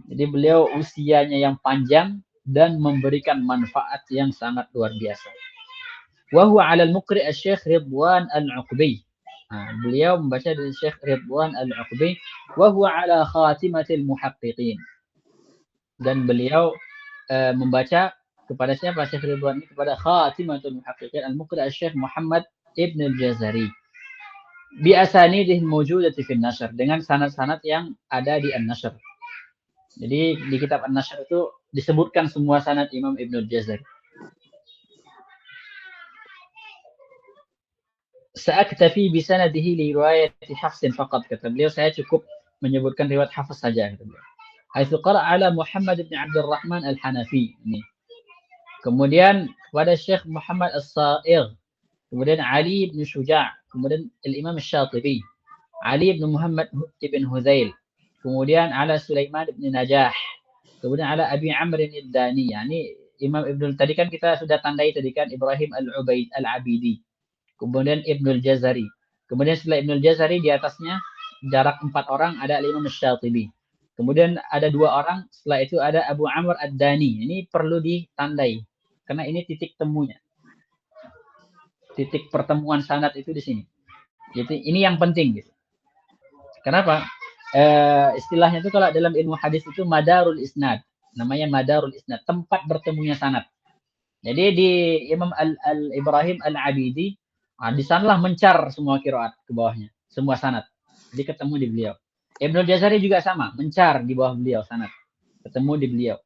Jadi beliau usianya yang panjang dan memberikan manfaat yang sangat luar biasa. Wa huwa 'ala al-muqri' Syekh Ridwan Al-Uqbi. Beliau membaca dari Syekh Ridwan Al-Uqbi, wa huwa 'ala khatimatil muhaqqiqin. Dan beliau membaca kepada siapa Syekh Ridwan ini? Kepada khatimatul muhaqqiqin al-muqri' Syekh Muhammad Ibn Al-Jazari. Bi asanidih mawjudati fi an-nashr, dengan sanad-sanad yang ada di an-nashr. Jadi di kitab an-nashr itu disebutkan semua sanad Imam Ibn Al-Jazari. Sa'aktafi bisanadihi li riwayati Hafsin faqat, kata beliau, saya cukup menyebutkan riwayat Hafs saja, kata beliau. haitsu qara'a ala Muhammad bin Abdurrahman Al-Hanafi. Ini. Kemudian kepada Syekh Muhammad As-Sa'igh, kemudian Ali bin Syuja', kemudian Al-Imam Asy-Syatibi, Ali bin Muhammad bin Hudzail, kemudian ala Sulaiman bin Najah, kemudian ala Abi Amr Ad-Dani. Yani Imam Ibnu tadi kan kita sudah tandai tadi kan Ibrahim Al-Ubaid Al-Abidi, kemudian Ibnu Al-Jazari. Kemudian setelah Ibnu Al-Jazari di atasnya jarak 4 orang ada Imam Asy-Syatibi. Kemudian ada 2 orang, setelah itu ada Abu Amr Ad-Dani. Ini perlu ditandai karena ini titik temunya. Titik pertemuan sanad itu di sini. Jadi ini yang penting gitu. Kenapa? Istilahnya itu kalau dalam ilmu hadis itu madarul isnad. Namanya madarul isnad, tempat bertemunya sanad. Jadi di Imam Ibrahim Al-Abidi, di sanalah mencar semua qiraat ke bawahnya, semua sanad. Jadi ketemu di beliau. Ibnu Jazari juga sama, mencar di bawah beliau sanad. Ketemu di beliau.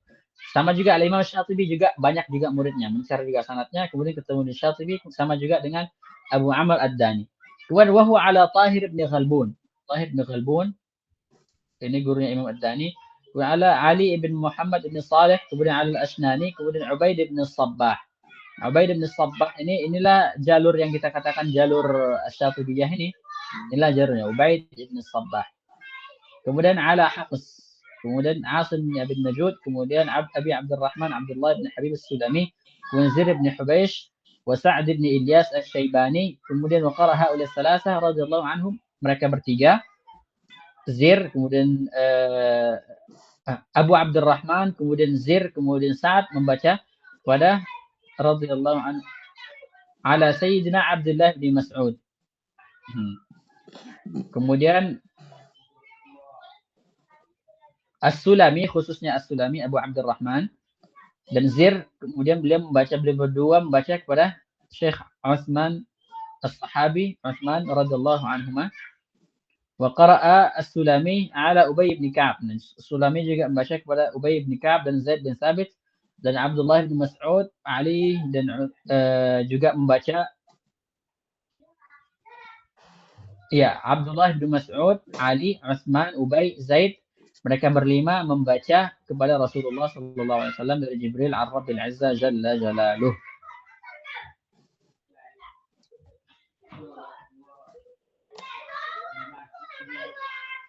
Sama juga Imam Syatibi juga banyak juga muridnya, mencar juga sanadnya, kemudian ketemu di Syatibi sama juga dengan Abu Amr Ad-Dani. Kemudian wa huwa ala Tahir bin Ghalbun. Tahir bin Ghalbun ini gurunya Imam Ad-Dani. Wa ala Ali bin Muhammad bin Saleh, kemudian Al-Asnani, kemudian Ubaid bin Sabbah. Ubaid bin Sabbah inilah jalur yang kita katakan jalur Asy-Syatibiyah ini. Inilah jalurnya Ubaid bin Sabbah. Kemudian ala Hafs, kemudian Asim bin Najud, kemudian Abi Abdurrahman Abdullah bin Habib As-Sulami, kemudian Zir bin Hubaysh, wa Sa'd bin Ilyas Asy-Syaibani, kemudian wa qara haula tsalatsa radhiyallahu anhum, mereka bertiga. Zir, kemudian Abu Abdurrahman, kemudian Zir, kemudian Sa'd membaca pada radhiyallahu anhu ala Sayyidina Abdullah bin Mas'ud. Kemudian As-Sulami, khususnya As-Sulami Abu Abdurrahman dan Zir, kemudian beliau berdua membaca kepada Syekh Utsman As-Sahabi Utsman radhiyallahu anhuma. Wa qara'a As-Sulami ala Ubay bin Ka'ab. As-Sulami juga membaca kepada Ubay bin Ka'ab dan Zaid bin Thabit dan Abdullah bin Mas'ud, Ali dan juga membaca Abdullah bin Mas'ud, Ali, Utsman, Ubay, Zaid, mereka berlima membaca kepada Rasulullah sallallahu alaihi wasallam dari Jibril ar-Rabbil Azza Jalla Jalaluh.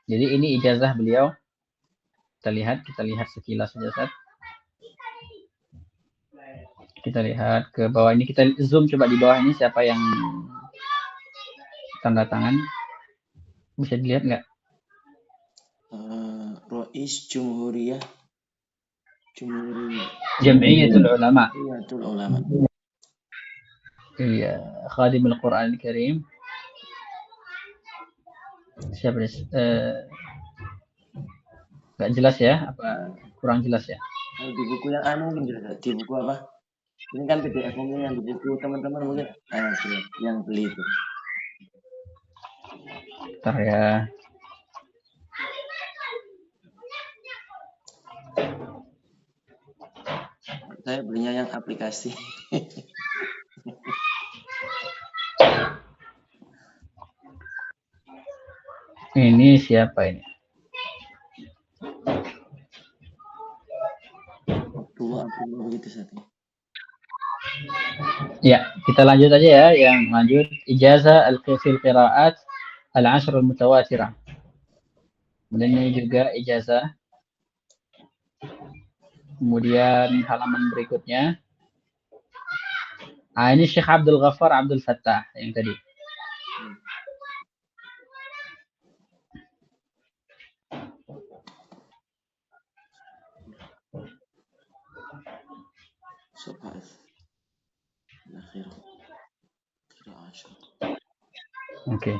Jadi ini ijazah beliau. Kita lihat sekilas saja, Ustaz. Kita lihat ke bawah ini, kita zoom coba di bawah ini siapa yang tanda tangan. Bisa dilihat nggak?
Rais Jumhuriyah
Jam'iyatul Ulama.
Jam'iyatul Ulama.
Iya, Khadimul Quran Karim. Siapa nih? Nggak jelas ya? Apa kurang jelas ya?
Di buku yang mungkin jelas. Di buku apa? Ini kan PDF mungkin yang di buku teman-teman mungkin yang beli itu.
Bentar ya.
Saya belinya yang aplikasi.
Ini siapa ini?
Dua begitu saja.
Ya, kita lanjut aja ya. Yang lanjut ijazah al-fil qiraat al-ashr al-mutawatirah. Kemudian ini juga ijazah. Kemudian halaman berikutnya. Ini Syekh Abdul Ghaffar Abdul Fattah yang tadi. Oke.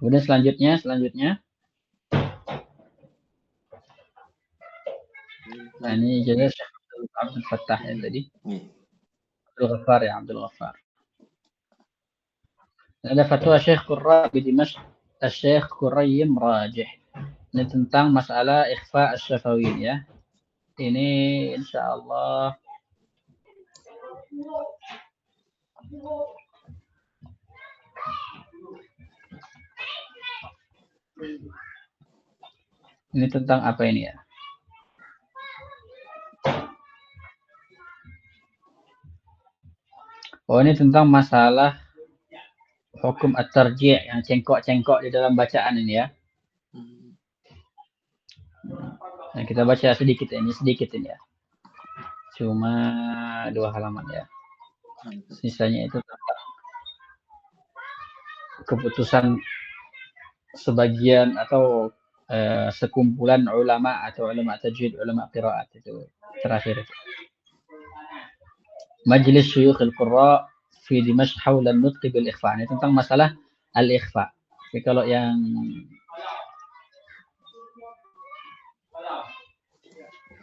Kemudian selanjutnya. Nah, ini ijazah Syekh Abdul Fattah yang tadi. Abdul Ghaffar ya, Abdul Ghaffar. Ada fatwa Syekh Qurra di Dimashq, Syekh Qurayyim Rajih. Ini tentang masalah ikhfa asy-syafawiyyin ya. Ini insyaallah ini tentang apa ini ya? Oh, ini tentang masalah hukum at-tarji' yang cengkok-cengkok di dalam bacaan ini ya. Nah, kita baca sedikit ini ya. Cuma 2 halaman ya. Sisanya itu keputusan sebagian atau sekumpulan ulama atau ulama tajwid, ulama qiraat itu terakhir. Majlis Syuyukh al-Qurra fi Dimashq haula an-nutq bil ikhfa. Ini tentang masalah al-ikhfa. Jadi kalau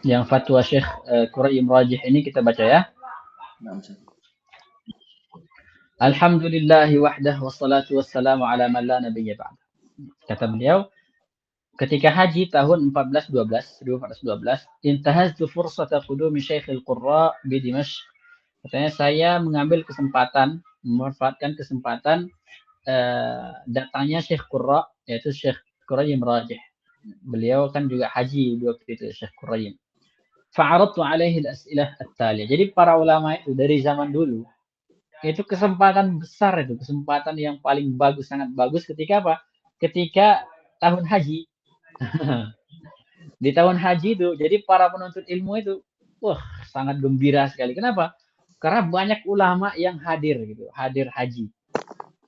yang fatwa Syekh Quraim Rajih ini kita baca ya. Alhamdulillahi wahdah wassalatu wassalamu ala man la nabiyya ba'd. Kata beliau, ketika haji tahun 1412, intahaztu fursata qudumi Syekh al-Qurra bi Dimashq. Katanya saya memanfaatkan kesempatan datangnya Syekh Qurra, yaitu Syekh Quraim Rajih. Beliau kan juga haji waktu itu, Syekh Quraim. Fa'aradtu alaihi al-as'ilah at-taliya. Jadi para ulama itu dari zaman dulu itu kesempatan besar, itu kesempatan yang paling bagus, sangat bagus ketika apa? Ketika tahun haji. Di tahun haji itu, jadi para penuntut ilmu itu, sangat gembira sekali. Kenapa? Karena banyak ulama yang hadir gitu, hadir haji.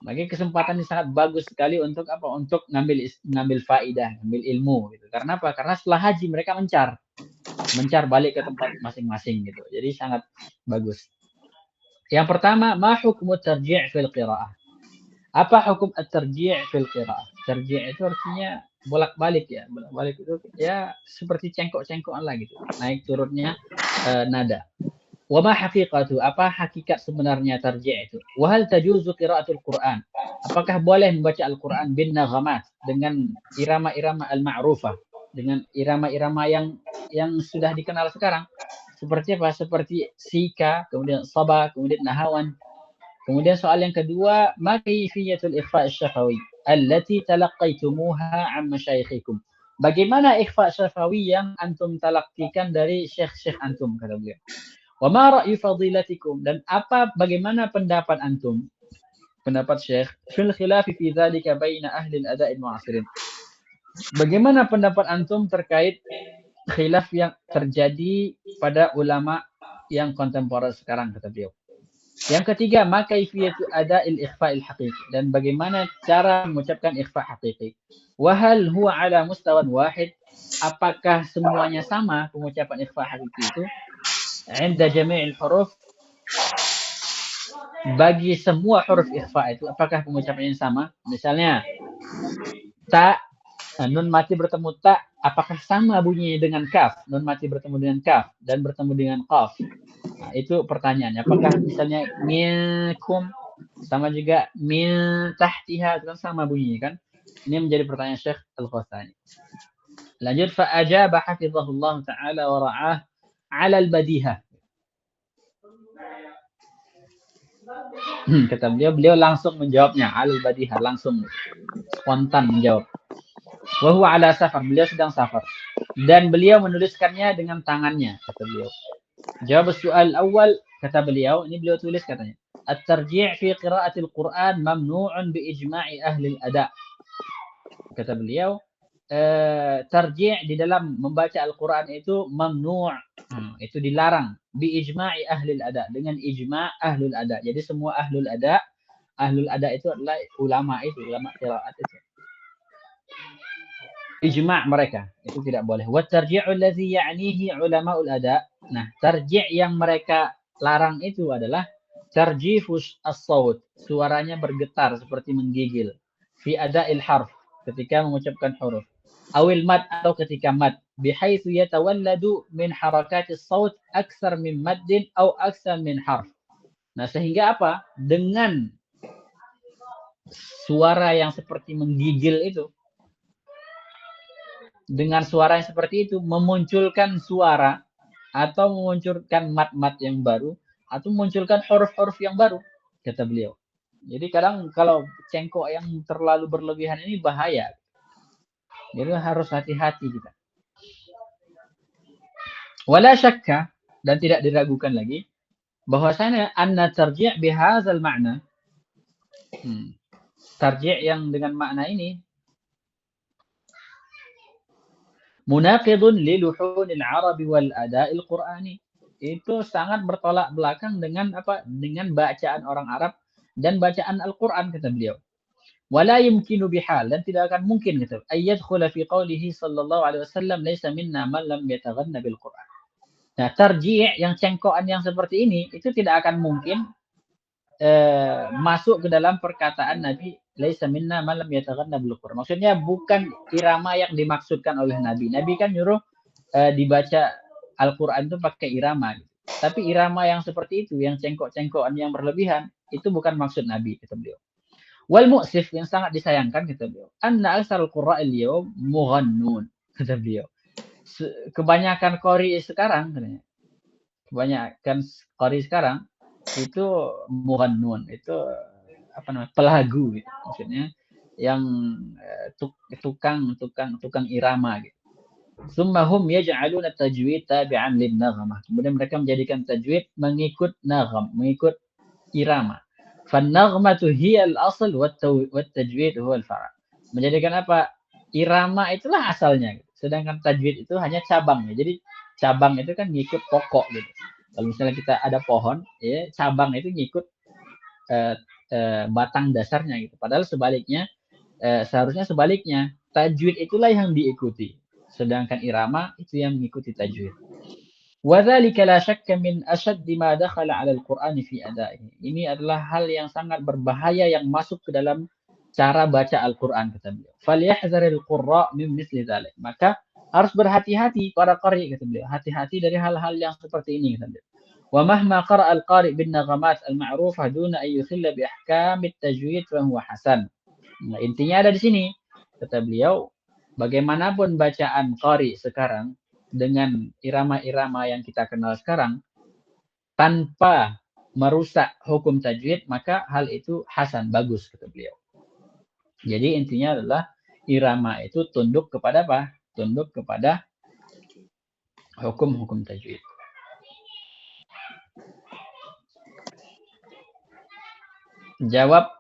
Makanya kesempatan ini sangat bagus sekali untuk apa? Untuk ngambil faidah, ngambil ilmu gitu. Karena apa? Karena setelah haji mereka mencar balik ke tempat masing-masing gitu. Jadi sangat bagus. Yang pertama, ma hukmu tarji' fil qiraah? Apa hukum at-tarji' fil qiraah? Tarji' itu artinya bolak-balik ya. Bolak-balik itu ya seperti cengkok-cengkokan lah gitu. Naik turunnya nada. Wa ma haqiqatu? Apa hakikat sebenarnya tarji' itu? Wa hal tajuzu qiraatul Qur'an? Apakah boleh membaca Al-Qur'an bin naghamat dengan irama-irama al-ma'rufah, dengan irama-irama yang sudah dikenal sekarang? Seperti apa? Seperti sika, kemudian saba, kemudian nahawan. Kemudian soal yang kedua, ma kayfiyatul ikhfa' asy-syafawi allati talaqqaitumuha 'an masyayikhikum? Bagaimana ikhfa' syafawi yang antum talaqqikan dari syekh-syekh antum, kata beliau. Wa ma ra'yu fadilatikum? Dan bagaimana pendapat antum? Pendapat syekh fil khilafi fi dzalika baina ahli al-ada'il mu'asirin. Bagaimana pendapat antum terkait khilaf yang terjadi pada ulama yang kontemporer sekarang, kata beliau. Yang ketiga, ma kaifiyatu ada'il ikhfa'il haqiqi? Dan bagaimana cara mengucapkan ikhfa' haqiqi? Wa hal huwa ala mustawan wahid? Apakah semuanya sama pengucapan ikhfa' haqiqi itu? 'Inda jami'il huruf? Bagi semua huruf ikhfa' itu, apakah pengucapannya sama? Misalnya, ta, nun mati bertemu ta, apakah sama bunyinya dengan kaf? Nun mati bertemu dengan kaf dan bertemu dengan qaf. Nah, itu pertanyaannya. Apakah misalnya minkum sama juga min tahtiha, itu kan sama bunyinya kan? Ini menjadi pertanyaan Syekh Al-Qastani. Lanjut, fa ajaba hafizahullah ta'ala wa ra'ah 'ala al-badihah. Kata beliau langsung menjawabnya, 'ala al-badihah, langsung spontan menjawab. Wa huwa 'ala safar, beliau sedang safar. Dan beliau menuliskannya dengan tangannya, kata beliau. Jawab soal awal, kata beliau, ini beliau tulis katanya. At-tarji' fi qira'atil Qur'an mamnu'un bi ijma'i ahli al-ada'. Kata beliau, tarji' di dalam membaca Al-Qur'an itu mamnu', itu dilarang bi ijma'i ahli al-ada', dengan ijma' ahli al-ada'. Jadi semua ahli al-ada' itu adalah ulama qira'at itu. Ijma' mereka itu tidak boleh. Wa tarji'u allazi ya'nihi ulama'ul ada'. Nah, tarji' yang mereka larang itu adalah tarjifus as-saut, suaranya bergetar seperti menggigil. Fi ada'il harf, ketika mengucapkan huruf. Awil mad, atau ketika mad. Bihaitsu yatawalladu min harakatis saut aksar min maddin au aksar min harf. Nah, sehingga apa? Dengan suara yang seperti menggigil itu, dengan suara yang seperti itu memunculkan suara atau memunculkan mat-mat yang baru atau memunculkan huruf-huruf yang baru, kata beliau. Jadi kadang kalau cengkok yang terlalu berlebihan ini bahaya. Jadi harus hati-hati kita. Wala syakka, dan tidak diragukan lagi, bahwasanya anna tarji' bihadzal ma'na. Tarji' yang dengan makna ini munaqidun li luhunil arabi wal ada'il qur'ani. Itu sangat bertolak belakang dengan apa? Dengan bacaan orang Arab dan bacaan Al-Qur'an, kata beliau. Wala yumkinu bihal, dan tidak akan mungkin gitu. Ayyadkhula fi qawlihi sallallahu alaihi wasallam laysa minna man lam yataghanna bil Qur'an. Nah, tarji' yang cengkokan yang seperti ini itu tidak akan mungkin masuk ke dalam perkataan Nabi laisa minna man lam yataghanna bil Qur'an. Maksudnya bukan irama yang dimaksudkan oleh Nabi. Nabi kan nyuruh dibaca Al-Qur'an itu pakai irama. Gitu. Tapi irama yang seperti itu, yang cengkok-cengkokan yang berlebihan, itu bukan maksud Nabi, kata beliau. Wal mu'sif, yang sangat disayangkan, kata beliau, anna aksarul qurra'il yawm mughannun, kata beliau. Kebanyakan qari sekarang, katanya. Kebanyakan qari sekarang itu mughannun, itu apa namanya? Pelagu gitu. Maksudnya yang tukang irama gitu. Tsumma hum yaj'aluna tajwid tabi'an lin naghamah. Kemudian mereka menjadikan tajwid mengikut nagham, mengikut irama. Fan-naghmatu hiya al-asl wat-tajwid huwa al-far'. Menjadikan apa? Irama itulah asalnya. Sedangkan tajwid itu hanya cabangnya. Jadi cabang itu kan ngikut pokok gitu. Kalau misalnya kita ada pohon, ya cabang itu ngikut batang dasarnya gitu. Padahal sebaliknya, seharusnya sebaliknya. Tajwid itulah yang diikuti. Sedangkan irama itu yang mengikuti tajwid. وَذَلِكَ لَا شَكَّ مِنْ أَشَدِّ مَا دَخَلَ عَلَى الْقُرْآنِ فِي أَدَائِهِ. Ini adalah hal yang sangat berbahaya yang masuk ke dalam cara baca Al-Quran, kata beliau. فَلْيَحْذَرِ الْقُرَّاءُ مِنْ مِثْلِ ذَلِكَ. Maka harus berhati-hati para qari, kata beliau. Hati-hati dari hal-hal yang seperti ini, kata beliau. وَمَهْمَا قَرَأَ الْقَارِئُ بِالنَّغَمَاتِ الْمَعْرُوفَةِ دُونَ أَنْ يُخِلَّ بِأَحْكَامِ التَّجْوِيدِ فَهُوَ حَسَنٌ. Nah, intinya ada di sini, kata beliau, bagaimanapun bacaan qari sekarang dengan irama-irama yang kita kenal sekarang tanpa merusak hukum tajwid, maka hal itu hasan, bagus, kata beliau. Jadi intinya adalah irama itu tunduk kepada apa? Tunduk kepada hukum-hukum tajwid.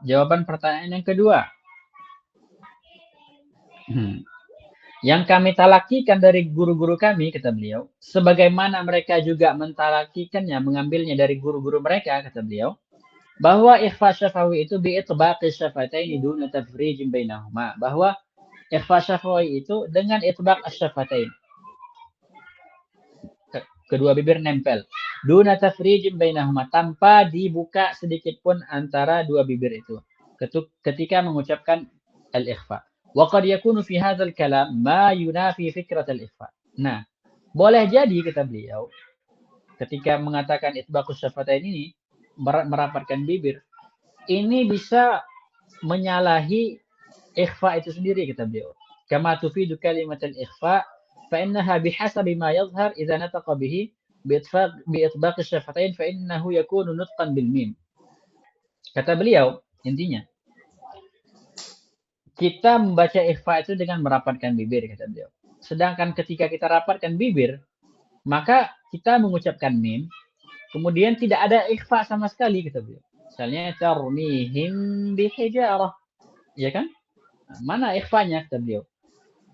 Jawaban pertanyaan yang kedua. Yang kami talakikan dari guru-guru kami, kata beliau, sebagaimana mereka juga mentalakikannya, mengambilnya dari guru-guru mereka, kata beliau, bahwa ikhfa syafawi itu bi'itbaqi syafataini duna tafrijin bainahuma, bahwa ikhfa syafawi itu dengan itbaq asyafatain, kedua bibir nempel, duna tafrijin bainahuma, tanpa dibuka sedikit pun antara dua bibir itu ketika mengucapkan al-ikhfa. Waqad yakunu fi hadzal kalam ma yunafi fikrat al-ikhfa. Nah, boleh jadi, kata beliau, ketika mengatakan itbaqus syafatain ini, merapatkan bibir, ini bisa menyalahi ikhfa itu sendiri, kata beliau. Kama tufidu kalimat al-ikhfa fa innaha bihasabi ma yadhhar idza nataqa bihi bi'itbaqis syafatain fa innahu yakunu nutqan bil mim. Kata beliau, intinya kita membaca ikhfa itu dengan merapatkan bibir, kata beliau. Sedangkan ketika kita rapatkan bibir, maka kita mengucapkan mim, kemudian tidak ada ikhfa sama sekali, kata beliau. Misalnya tarmihim bihijarah, ya kan? Mana ikhfanya, kata beliau?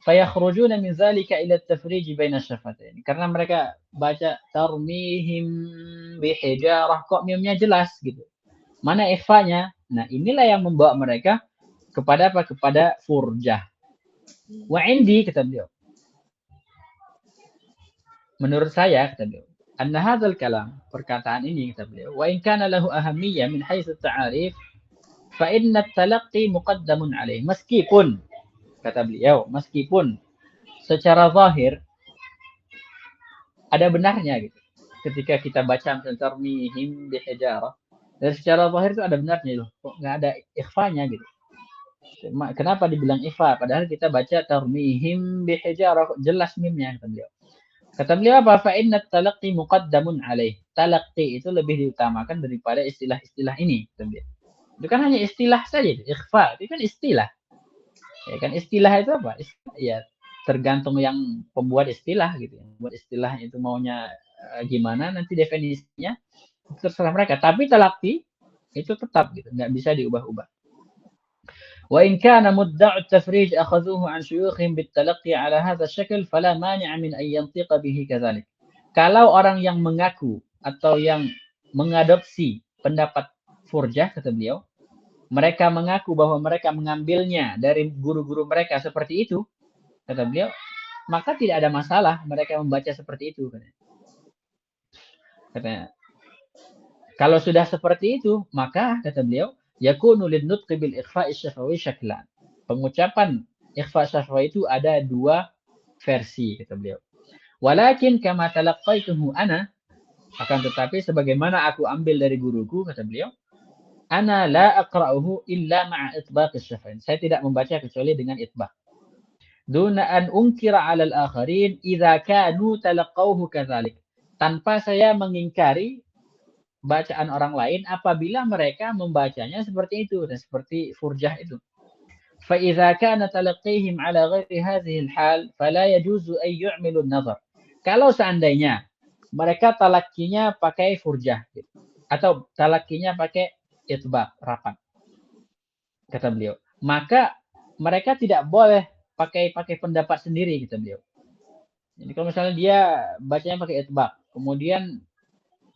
Fayakhrujuna min zalika ila at-tafrij baina asy-syafatain. Karena mereka baca tarmihim bihijarah, kok mimnya jelas gitu. Mana ikhfanya? Nah, inilah yang membawa mereka kepada apa? Kepada furjah. Wa indi, kata beliau, menurut saya, kata beliau, anna hadzal kalam, perkataan ini, kata beliau, wa in kana lahu ahammiyah min haitsu at-ta'arif fa inna at-talaqqi muqaddamun alaih. Meskipun, kata beliau, meskipun secara zahir ada benarnya gitu. Ketika kita baca tarmihim bihijarah, dari secara zahir itu ada benarnya loh. Kok enggak ada ikhfanya gitu. Kenapa dibilang ikhfa? Padahal kita baca tarmihim bihijarah, jelas mimnya, kata beliau. Kata beliau apa? Fa inna talaqqi muqaddamun alaih. Talaqqi itu lebih diutamakan daripada istilah-istilah ini, kata beliau. Itu kan hanya istilah saja, ikhfa itu kan istilah. Ya kan, istilah itu apa? Ya tergantung yang pembuat istilah gitu. Pembuat istilah itu maunya gimana nanti definisinya. terserah mereka. Tapi talaqi itu tetap gitu, nggak bisa diubah-ubah. وإن كان مدعي التفريج أخذوه عن شيوخهم بالتلقي على هذا الشكل فلا مانع من أن ينطق به كذلك. Kalau orang yang mengaku atau yang mengadopsi pendapat furjah, kata beliau, mereka mengaku bahwa mereka mengambilnya dari guru-guru mereka seperti itu, kata beliau, maka tidak ada masalah mereka membaca seperti itu. Katanya, kalau sudah seperti itu, maka kata beliau, yakunu lin-nutqi bil ikhfa'i syafawi syaklan. Pengucapan ikhfa syafawi itu ada dua versi, kata beliau. Walakin kama talaqqaituhu ana, akan tetapi sebagaimana aku ambil dari guruku, kata beliau, ana la aqra'uhu illa ma'a itbaq asy-syafain. Saya tidak membaca kecuali dengan itbaq. Duna an unkira 'ala al-akharin idza kanu talaqqawhu kadzalik. Tanpa saya mengingkari bacaan orang lain apabila mereka membacanya seperti itu dan seperti furjah itu. فإذا كان تلقيهم على غير هذه الحال فلا يجوز أن يعملوا النظر. Kalau seandainya mereka talakkinya pakai furjah gitu, atau talakkinya pakai itbaq, rapat, kata beliau, maka mereka tidak boleh pakai pendapat sendiri, kata beliau. Jadi kalau misalnya dia bacanya pakai itbaq, kemudian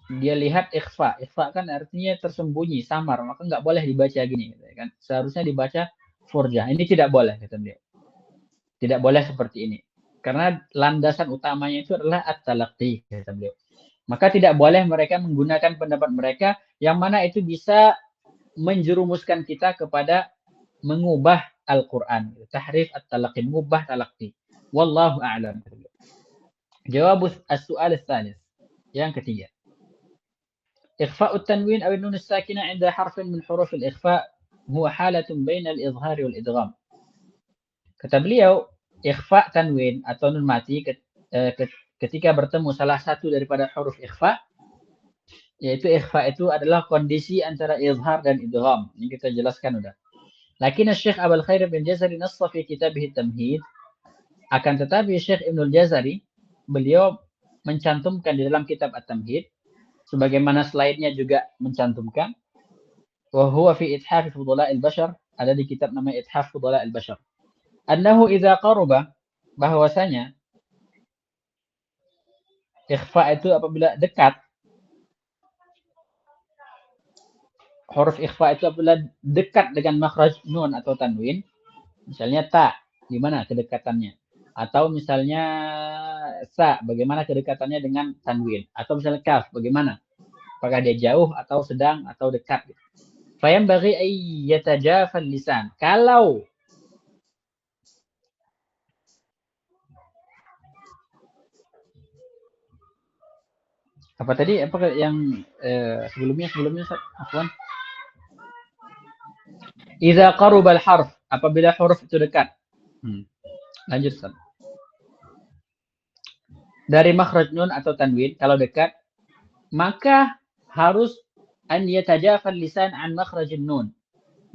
dia lihat ikhfa kan artinya tersembunyi, samar, maka nggak boleh dibaca gini, kan? Seharusnya dibaca furjah. Ini tidak boleh, kata beliau. Tidak boleh seperti ini. Karena landasan utamanya itu adalah at-talaqqi, kata beliau. Maka tidak boleh mereka menggunakan pendapat mereka yang mana itu bisa menjerumuskan kita kepada mengubah Al-Quran. Tahrif at-talaqqi, mengubah talaqqi. Wallahu a'lam. Jawab as-su'al ats-tsalits. Yang ketiga. إخفاء التنوين أو النون الساكنة عند حرف من حروف الإخفاء هو حالة بين الإظهار والإدغام. Kata beliau, ikhfa tanwin atau nun mati ketika bertemu salah satu daripada huruf ikhfa, yaitu ikhfa itu adalah kondisi antara izhar dan idgham. Ini kita jelaskan udah. Lakin Syekh Abul Khair bin Jazari nassa fi kitabih Tamhid, akan tetapi Syekh Ibnul Jazari beliau mencantumkan di dalam kitab At-Tamhid, sebagaimana slide-nya juga mencantumkan, wa huwa fi ithaf fudala'il bashar, ada di kitab namanya Ithaf Fudala'il Bashar. Annahu idza qaruba, bahwasanya ikhfa itu apabila dekat, huruf ikhfa itu apabila dekat dengan makhraj nun atau tanwin, misalnya ta, di mana kedekatannya? Atau misalnya sa, bagaimana kedekatannya dengan tanwin? Atau misalnya kaf, bagaimana? Apakah dia jauh atau sedang atau dekat? Fayam bagi yatajafa lisan. Kalau apa tadi? Apa yang sebelumnya Afwan? Idza qaruba al-harf, apabila huruf itu dekat. Lanjut, Ustaz. Dari makhraj nun atau tanwin, kalau dekat, maka harus an yatajafal lisan an makhrajin nun.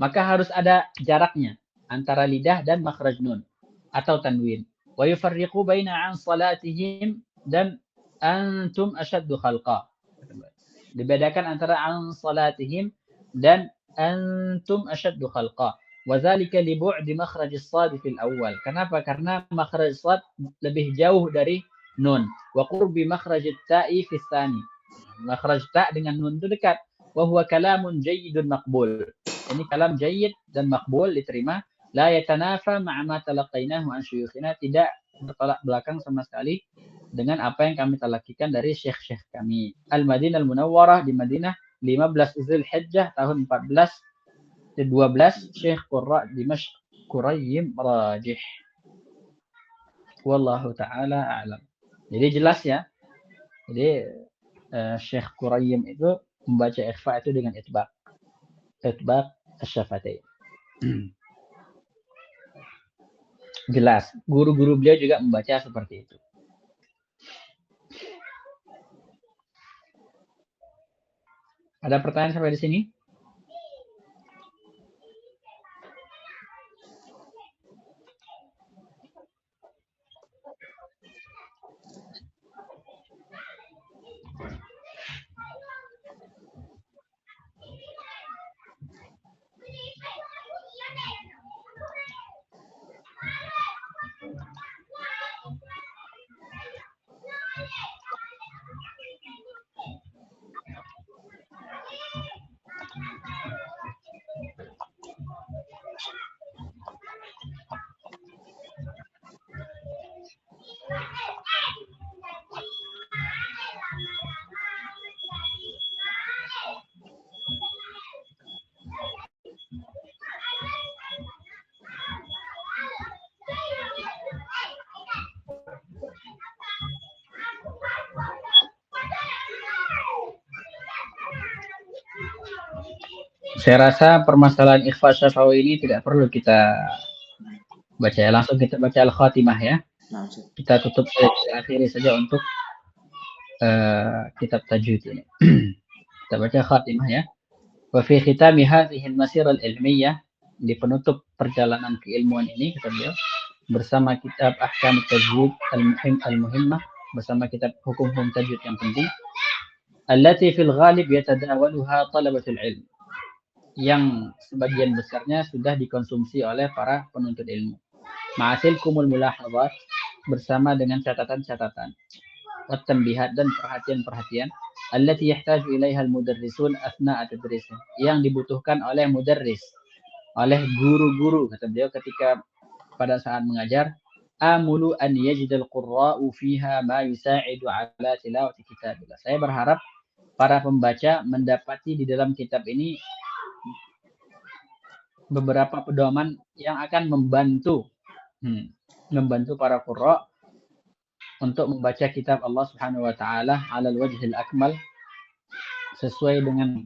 Maka harus ada jaraknya antara lidah dan makhraj nun atau tanwin. Wa yufarriqu baina an salatihim dan antum asyaddu khalqa. Dibedakan antara an salatihim dan antum asyaddu khalqa. Wa dzalika li bu'di makhraj as-sad fil awal. Kenapa? Karena makhraj sad lebih jauh dari nun. Wa qurbi makhraj at-ta'i fi tsani. Makhraj ta dengan nun itu dekat. Wa huwa kalamun jayyidun maqbul. Ini kalam jayyid dan maqbul, diterima. La yatanafa ma'a ma talaqainahu an syuyukhina, tidak bertolak belakang sama sekali dengan apa yang kami talaqqikan dari syekh-syekh kami. Al-Madinah Al-Munawwarah di Madinah 15 Zulhijjah tahun 1412, Syekh Qurra Dimashq Qurayyim rajih. Wallahu taala a'lam. Jadi jelas ya. Jadi Syekh Qurayyim itu membaca ikhfa itu dengan itbaq asy-syafatain. Jelas, guru-guru beliau juga membaca seperti itu. Ada pertanyaan sampai di sini? Saya rasa permasalahan ikhfa syafawi ini tidak perlu kita baca ya, langsung kita baca al-khatimah ya.
Nah, Ustaz.
Kita tutup saja, akhiri saja untuk kitab tajwid ini. Kita baca khatimah ya. Wa fi khitami hadhihi al-masirah al-ilmiyah, di penutup perjalanan keilmuan ini kata beliau, bersama kitab Ahkam Tajwid al-Muhimmah, bersama kitab hukum-hukum tajwid yang penting, allati fil ghalib yatadawaluha talabatul ilm, yang sebagian besarnya sudah dikonsumsi oleh para penuntut ilmu. Ma'asilkumul mulahadhat, bersama dengan catatan-catatan, wat tanbihat, dan perhatian-perhatian, allati yahtaju ilaiha al-mudarrisun athna'a tadrisih, yang dibutuhkan oleh mudarris, oleh guru-guru kata beliau ketika pada saat mengajar. Amulu an yajidal qurra'u fiha ma yusa'idu ala tilawati kitabillah. Saya berharap para pembaca mendapati di dalam kitab ini beberapa pedoman yang akan membantu para qurra untuk membaca kitab Allah Subhanahu wa taala alal wajhil akmal, sesuai dengan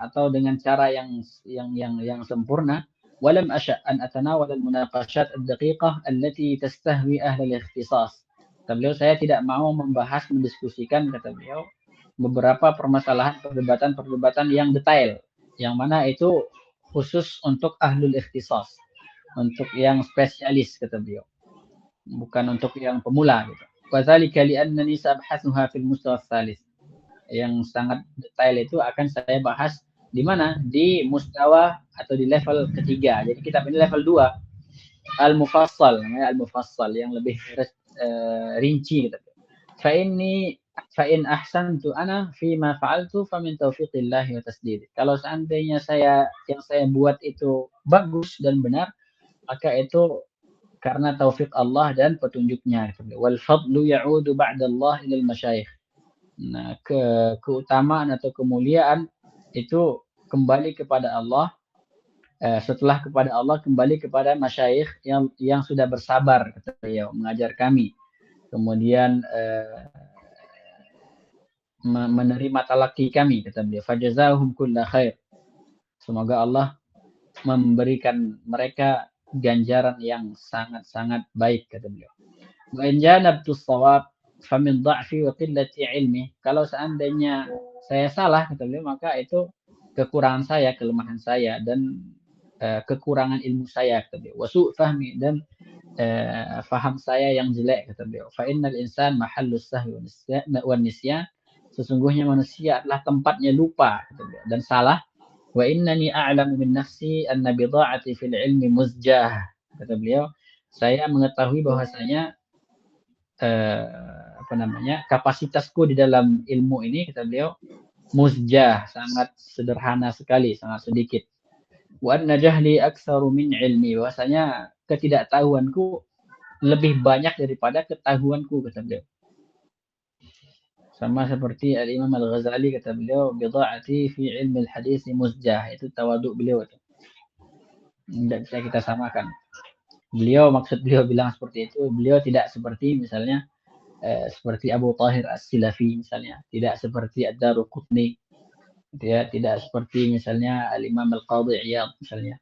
atau dengan cara yang sempurna. Walam asha' an atanawal al-munaqashat ad-daqiqah allati tastahwi ahli al-ikhtisas. Kata beliau, saya tidak mau membahas, mendiskusikan, kata beliau, beberapa permasalahan, perdebatan yang detail, yang mana itu khusus untuk ahlul ikhtisas, untuk yang spesialis, kata beliau, bukan untuk yang pemula gitu. Wa dzalika li'annani sabhathuha fil mustawa tsalits. Yang sangat detail itu akan saya bahas di mana? Di mustawa atau di level ketiga. Jadi kitab ini level 2. Al-Mufassal, namanya Al-Mufassal, yang lebih rinci gitu. Fa in ahsantu ana fi ma fa'altu fa min taufiqillah wa tasdid. Kalau seandainya yang saya buat itu bagus dan benar, maka itu karena taufik Allah dan petunjuknya. Wal fadlu ya'udu ba'da Allah ila al-masyayikh. Nah, keutamaan atau kemuliaan itu kembali kepada Allah, setelah kepada Allah kembali kepada masyayikh yang sudah bersabar, kata beliau, mengajar kami, kemudian menerima talaki kami, kata beliau. Fajazahum kulla khair. Semoga Allah memberikan mereka ganjaran yang sangat-sangat baik, kata beliau. Wa in janabtu shawab famin dha'fi wa qillati ilmi. Kalau seandainya saya salah, kata beliau, maka itu kekurangan saya, kelemahan saya, dan kekurangan ilmu saya, kata beliau. Wa su' fahmi, dan faham saya yang jelek, kata beliau. Fa innal insan mahallus sahwi wan nisyan. Sesungguhnya manusia adalah tempatnya lupa, kata beliau, dan salah. Wa innani a'lamu min nafsi anna bidha'ati fil ilmi muzjah. Kata beliau, saya mengetahui bahwasanya kapasitasku di dalam ilmu ini, kata beliau, muzjah, sangat sederhana sekali, sangat sedikit. Wa anna jahli aktsaru min ilmi, bahwasanya ketidaktahuanku lebih banyak daripada ketahuanku, kata beliau. Sama seperti Al-Imam Al-Ghazali, kata beliau, bidha'ati fi ilmi al-hadis muzjah, itu tawaduk beliau itu. Tidak bisa kita samakan. Maksud beliau bilang seperti itu, beliau tidak seperti misalnya seperti Abu Tahir As-Silafi misalnya, tidak seperti Ad-Daruqutni, tidak seperti misalnya Al-Imam Al-Qadhi Iyad misalnya.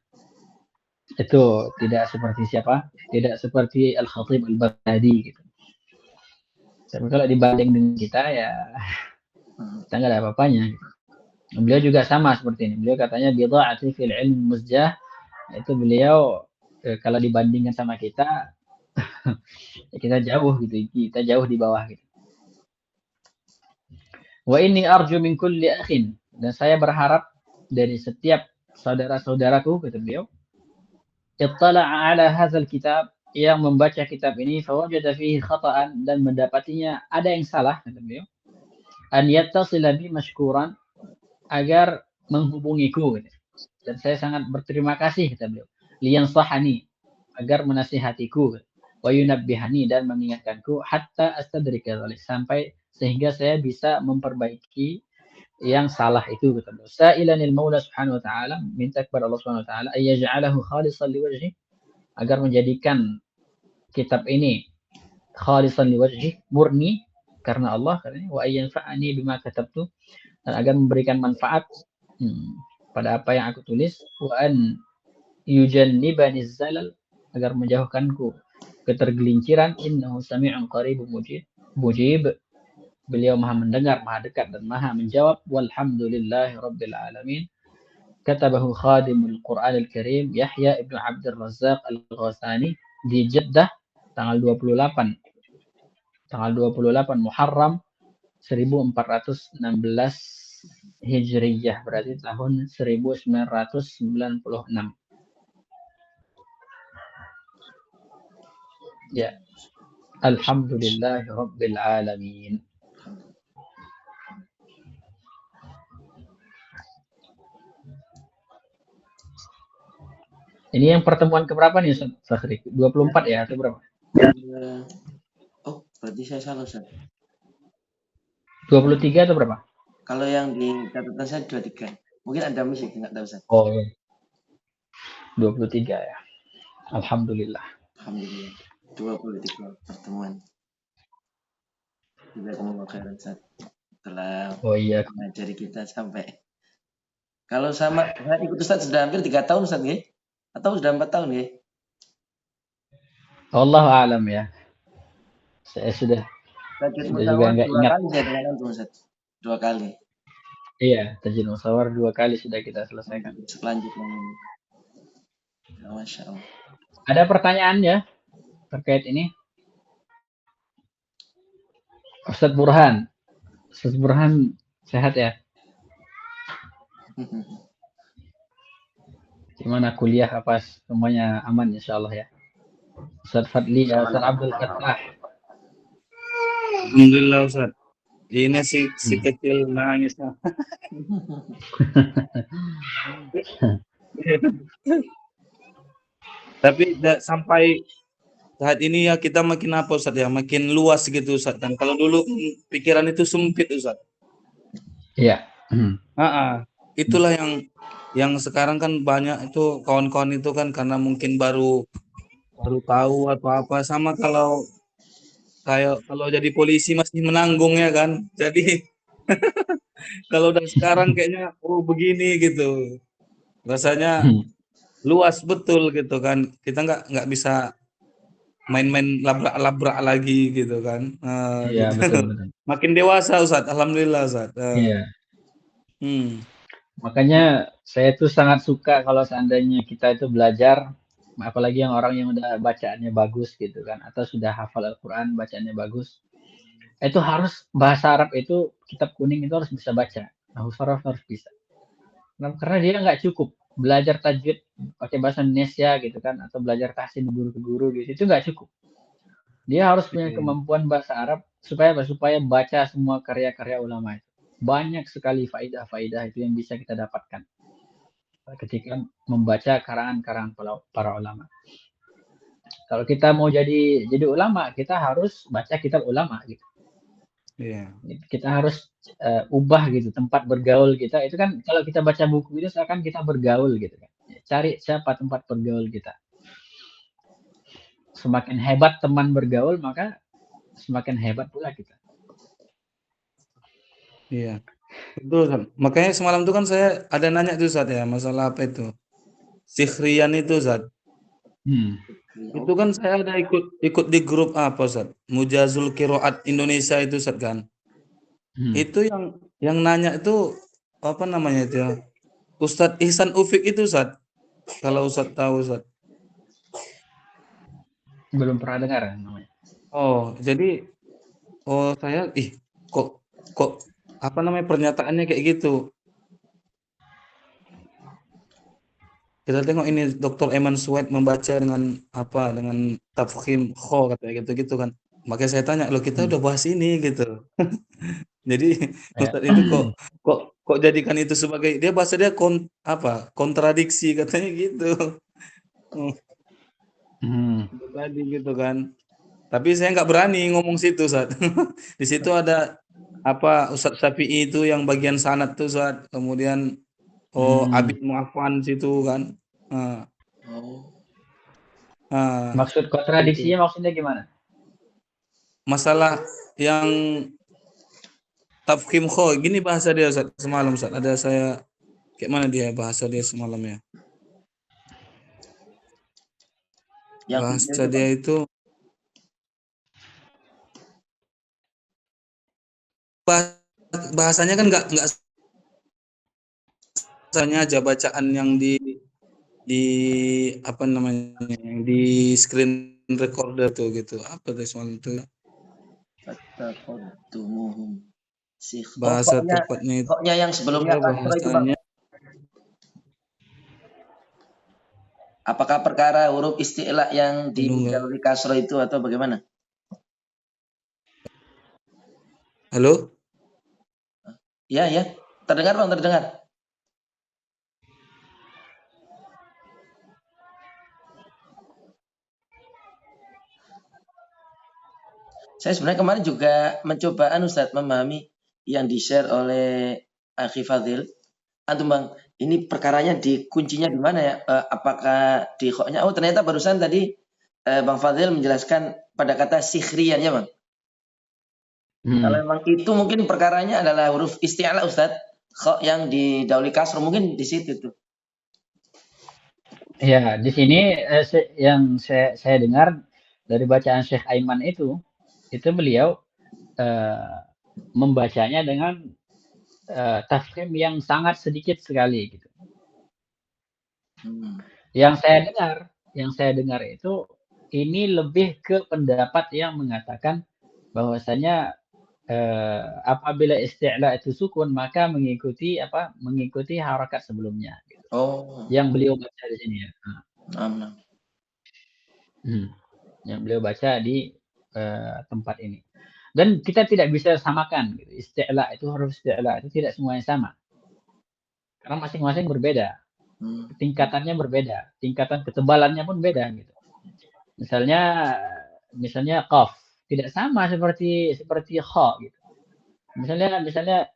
Itu tidak seperti siapa? Tidak seperti Al-Khatib Al-Baghdadi gitu. Tapi kalau dibanding dengan kita, ya kita nggak ada apa-apanya. Beliau juga sama seperti ini. Beliau katanya bidha'ati fil ilm muzjah. Itu beliau kalau dibandingkan sama kita, kita jauh gitu, kita jauh di bawah gitu. Wa inni arju min kulli akhin, dan saya berharap dari setiap saudara-saudaraku, kata beliau, ittala'a ala hadzal kitab, yang membaca kitab ini, fawajada fihi khata'an, dan mendapatinya ada yang salah, kata beliau, an yattasila bi mashkuran, agar menghubungiku, gitu. Dan saya sangat berterima kasih, kata beliau, liyansahani, agar menasihatiku, wa yunabbihani, dan mengingatkanku, hatta astadrika dzalik, sampai sehingga saya bisa memperbaiki yang salah itu, kata beliau. Sa'ilanil Maula Subhanahu wa taala, minta kepada Allah Subhanahu wa taala, ayyaj'alahu khalisan liwajhi, agar menjadikan kitab ini khalisan liwajhi, murni karena Allah, katanya, wa ayyanfa'ani bima katabtu, dan agar memberikan manfaat pada apa yang aku tulis, wa an yujannibani zalal, agar menjauhkanku ketergelinciran, innahu sami'un qaribun mujib. Beliau Maha mendengar, Maha dekat dan Maha menjawab. Walhamdulillahi rabbil alamin. Katabahu khadimul Qur'anil Karim Yahya ibnu Abdul Razzaq Al-Ghasani di Jeddah tanggal 28 Muharram 1416 Hijriyah, berarti tahun 1996. Ya. Alhamdulillahi rabbil alamin. Ini yang pertemuan keberapa nih, Ustaz Fakhri? 24 ya atau berapa?
Oh, berarti saya salah, Ustaz.
23 atau berapa?
Kalau yang di catatan saya 23. Mungkin ada musik, enggak tahu, Ustaz.
Oh, 23 ya. Alhamdulillah.
Alhamdulillah. 23 pertemuan. Jazakumullah khairan, Ustaz. Telah mengajari kita sampai. Kalau sama saya ikut Ustaz sudah hampir 3 tahun, Ustaz, nggih? Atau sudah 4 tahun, nggih?
Allahu a'lam ya. Saya sudah juga enggak ingat.
2 kali saya dengan antum, Ustaz. 2 kali.
Iya, tajwid musawwar 2 kali sudah kita selesaikan.
Selanjutnya ini. Ya, Masya Allah.
Ada pertanyaan ya terkait ini? Ustaz Burhan sehat ya? Gimana kuliah, apa semuanya aman insyaallah ya? Ustaz Fadli, Ustaz Abdul Fattah.
Alhamdulillah, Ustaz. Ini si kecil nangisnya. Tapi sampai saat ini ya kita makin apa, Ustaz ya, makin luas gitu, Ustaz. Dan kalau dulu pikiran itu sempit, Ustaz.
Iya.
Itulah yang sekarang kan banyak itu kawan-kawan itu kan karena mungkin baru tahu atau apa, sama kalau jadi polisi masih menanggung ya kan. Jadi kalau udah sekarang kayaknya begini gitu. Rasanya luas betul gitu kan. Kita nggak bisa main-main labrak-labrak lagi gitu kan.
Iya,
gitu.
betul.
Makin dewasa, Ustaz. Alhamdulillah, Ustaz.
Iya. Makanya saya tuh sangat suka kalau seandainya kita itu belajar, apalagi yang orang yang udah bacaannya bagus gitu kan, atau sudah hafal Al-Quran, bacaannya bagus, itu harus bahasa Arab itu, kitab kuning itu harus bisa baca, huruf harus bisa. Nah, karena dia nggak cukup belajar tajwid pakai bahasa Indonesia gitu kan, atau belajar tahsin guru ke guru gitu, itu nggak cukup. Dia harus punya kemampuan bahasa Arab supaya baca semua karya-karya ulama itu. Banyak sekali faidah-faidah itu yang bisa kita dapatkan ketika membaca karangan-karangan para ulama. Kalau kita mau jadi ulama, kita harus baca kitab ulama gitu.
Iya.
Kita harus ubah gitu tempat bergaul kita. Itu kan kalau kita baca buku itu seakan kita bergaul gitu kan. Cari siapa tempat bergaul kita. Semakin hebat teman bergaul, maka semakin hebat pula kita.
Iya. Betul. Makanya semalam itu kan saya ada nanya tuh, Ustaz ya, masalah apa itu? Sikhrian itu, Ustaz. Itu kan saya ada ikut di grup apa, Ustaz? Mujazul Qiraat Indonesia itu, Ustaz kan. Itu yang nanya itu apa namanya itu ya? Ustaz Ihsan Ufik itu, Ustaz. Kalau Ustaz tahu, Ustaz.
Belum pernah dengar namanya.
Oh, jadi saya kok apa namanya pernyataannya kayak gitu. Kita tengok ini Dr. Eman Suwaid membaca dengan tafkhim kho katanya gitu kan. Makanya saya tanya, loh kita udah bahas ini gitu. Jadi Ustaz itu kok jadikan itu sebagai dia kontradiksi katanya gitu. Tadi gitu kan. Tapi saya nggak berani ngomong situ, Ustaz. Di situ ada Ustaz Syafi'i itu yang bagian sanad tuh, Ustaz. Kemudian Abid Mu'afwan situ kan.
Maksud kontradiksinya maksudnya gimana?
Masalah yang tafkhim kho, gini bahasa dia, Ustaz. Semalam, Ustaz, ada saya Kayak mana dia bahasa dia semalam ya?
Yang video
Bahasa
itu,
dia
Bang.
itu bahasanya kan nggak misalnya aja bacaan yang di apa namanya yang di screen recorder tuh gitu. Apa tuh semalam itu?
Fattaqaddumuhum.
Bahasa tepatnya itu
Koknya yang sebelumnya kasro itu, Bang.
bahasanya.
Apakah perkara huruf isti'la yang didahului kasro itu atau bagaimana?
Halo?
Ya, ya. Terdengar, Bang, terdengar. Saya sebenarnya kemarin juga mencoba Ustadz memahami yang di-share oleh Akhi Fadil. Antum, Bang, ini perkaranya kuncinya di mana ya? Apakah di khoknya? Oh, ternyata barusan tadi Bang Fadil menjelaskan pada kata sikhrian ya, Bang. Kalau memang itu mungkin perkaranya adalah huruf isti'la, Ustadz. Khok yang didahului kasro mungkin di situ tuh.
Ya, di sini yang saya dengar dari bacaan Syekh Aiman itu beliau membacanya dengan tafkhim yang sangat sedikit sekali gitu. Yang saya dengar itu ini lebih ke pendapat yang mengatakan bahwasanya apabila isti'la itu sukun maka mengikuti harakat sebelumnya. Gitu.
Oh.
Yang beliau baca di sini ya. Yang beliau baca di tempat ini. Dan kita tidak bisa samakan. Gitu. Isti'la itu huruf isti'la itu tidak semuanya sama. Karena masing-masing berbeda. Tingkatannya berbeda. Tingkatan ketebalannya pun beda. Gitu. Misalnya qaf tidak sama seperti kha gitu. Misalnya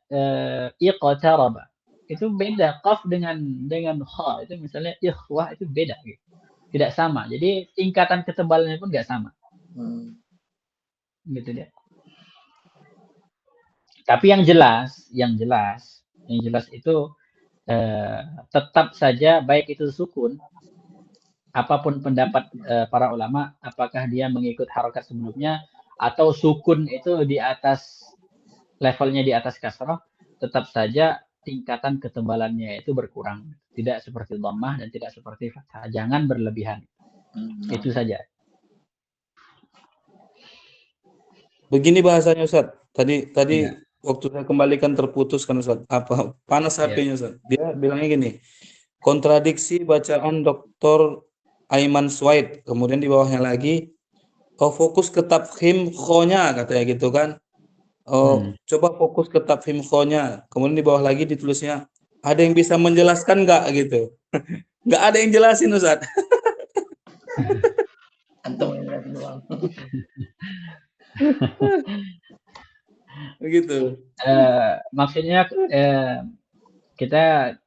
iqtaraba itu beda, qaf dengan kha itu misalnya ikhwah itu beda gitu. Tidak sama. Jadi tingkatan ketebalannya pun enggak sama. Gitu dia. Tapi yang jelas itu tetap saja baik itu sukun apapun pendapat para ulama, apakah dia mengikut harokat sebelumnya atau sukun itu di atas levelnya di atas kasrah, tetap saja tingkatan ketebalannya itu berkurang. Tidak seperti dhammah dan tidak seperti fathah. Jangan berlebihan. Itu saja.
Begini bahasanya Ustaz. Tadi
Ya.
waktu saya kembalikan terputus kan Ustaz. Apa panas HP-nya Ustaz. Dia bilangnya gini. Kontradiksi bacaan Dr. Aiman Swaid. Kemudian di bawahnya lagi fokus ke tafkhim kho-nya katanya gitu kan. Coba fokus ke tafkhim kho-nya. Kemudian di bawah lagi ditulisnya ada yang bisa menjelaskan nggak gitu. Nggak ada yang jelasin Ustaz.
Antum yang jelasin doang.
Begitu.
Maksudnya kita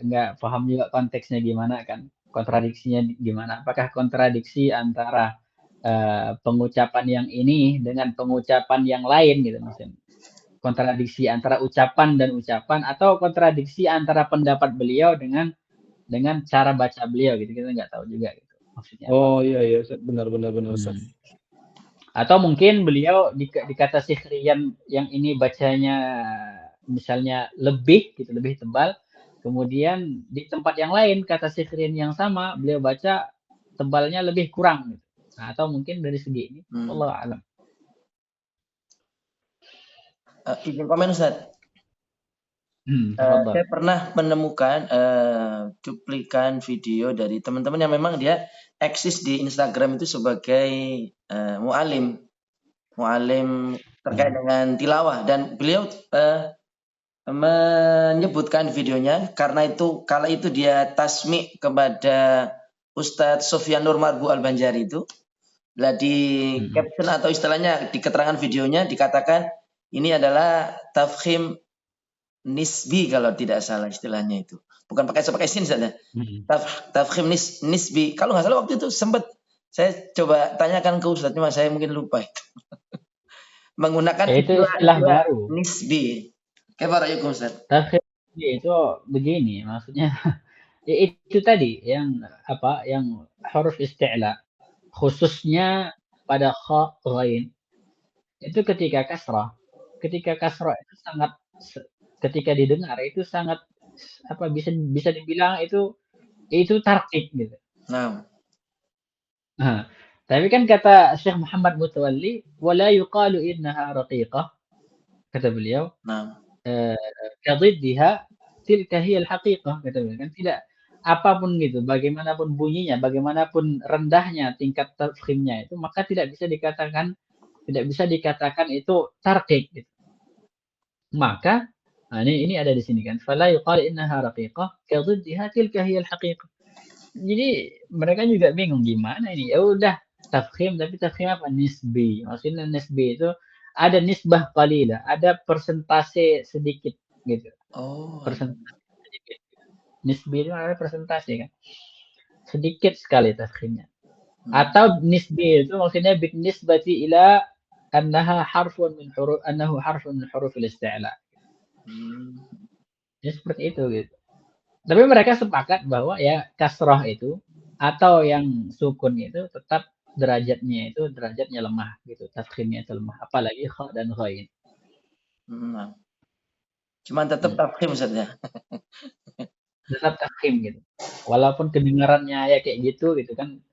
nggak paham juga konteksnya gimana kan, kontradiksinya gimana. Apakah kontradiksi antara pengucapan yang ini dengan pengucapan yang lain gitu misalnya. Kontradiksi antara ucapan dan ucapan atau kontradiksi antara pendapat beliau dengan cara baca beliau gitu. Kita nggak tahu juga gitu maksudnya.
Oh iya benar Ustaz.
Atau mungkin beliau di kata sikhriyan yang ini bacanya misalnya lebih tebal, kemudian di tempat yang lain kata sikhriyan yang sama beliau baca tebalnya lebih kurang gitu. Nah, atau mungkin dari segi ini wallahu a'lam.
Izin komen Ustaz. Saya pernah menemukan cuplikan video dari teman-teman yang memang dia eksis di Instagram itu sebagai mu'alim terkait dengan tilawah, dan beliau menyebutkan videonya karena itu kala itu dia tasmi kepada Ustadz Sofyan Nur Marbu Al-Banjari itu. Lah di caption atau istilahnya di keterangan videonya dikatakan ini adalah tafkhim nisbi kalau tidak salah istilahnya itu. Bukan pakai sin saja. Tafkhim nisbi. Kalau nggak salah waktu itu sempat saya coba tanyakan ke Ustadz, cuma saya mungkin lupa itu. Menggunakan
itu istilah baru.
Nisbi. Kaifa ra'yukum Ustaz?
itu begini, maksudnya ya itu tadi yang yang huruf isti'la, khususnya pada kha, ghain, itu ketika kasrah itu sangat ketika didengar itu sangat bisa bisa dibilang itu tarkik gitu.
Nah,
Nah, tapi kan kata Syekh Muhammad Mutawalli, "Wala yuqalu innaha raqiqah," kata beliau,
nah.
"Kadhiddiha tilka hiya al-haqiqah," kata beliau kan tidak apapun gitu, bagaimanapun bunyinya, bagaimanapun rendahnya tingkat tafkhimnya itu, maka tidak bisa dikatakan itu tarqiq gitu. Maka nah ini ada di sini kan, "Fala yuqalu innaha raqiqah, kadhiddiha tilka hiya al-haqiqah." Jadi mereka juga bingung gimana ini, ya udah tafkhim tapi tafkhim apa? Nisbi. Maksudnya nisbi itu ada nisbah qalilah, ada persentase sedikit gitu,
Oh,
persentase sedikit. Nisbi itu ada persentase kan, sedikit sekali tafkhimnya. Atau nisbi itu maksudnya binisbati ila annahu harfun min hurufil isti'la. Ya seperti itu gitu. Tapi mereka sepakat bahwa ya kasrah itu atau yang sukun itu tetap derajatnya lemah gitu, tafkhimnya itu lemah, apalagi kha dan ghain.
Nah. Cuman tetap tafkhim Ustaz ya.
Tetap tafkhim gitu. Walaupun kedengarannya ya kayak gitu kan,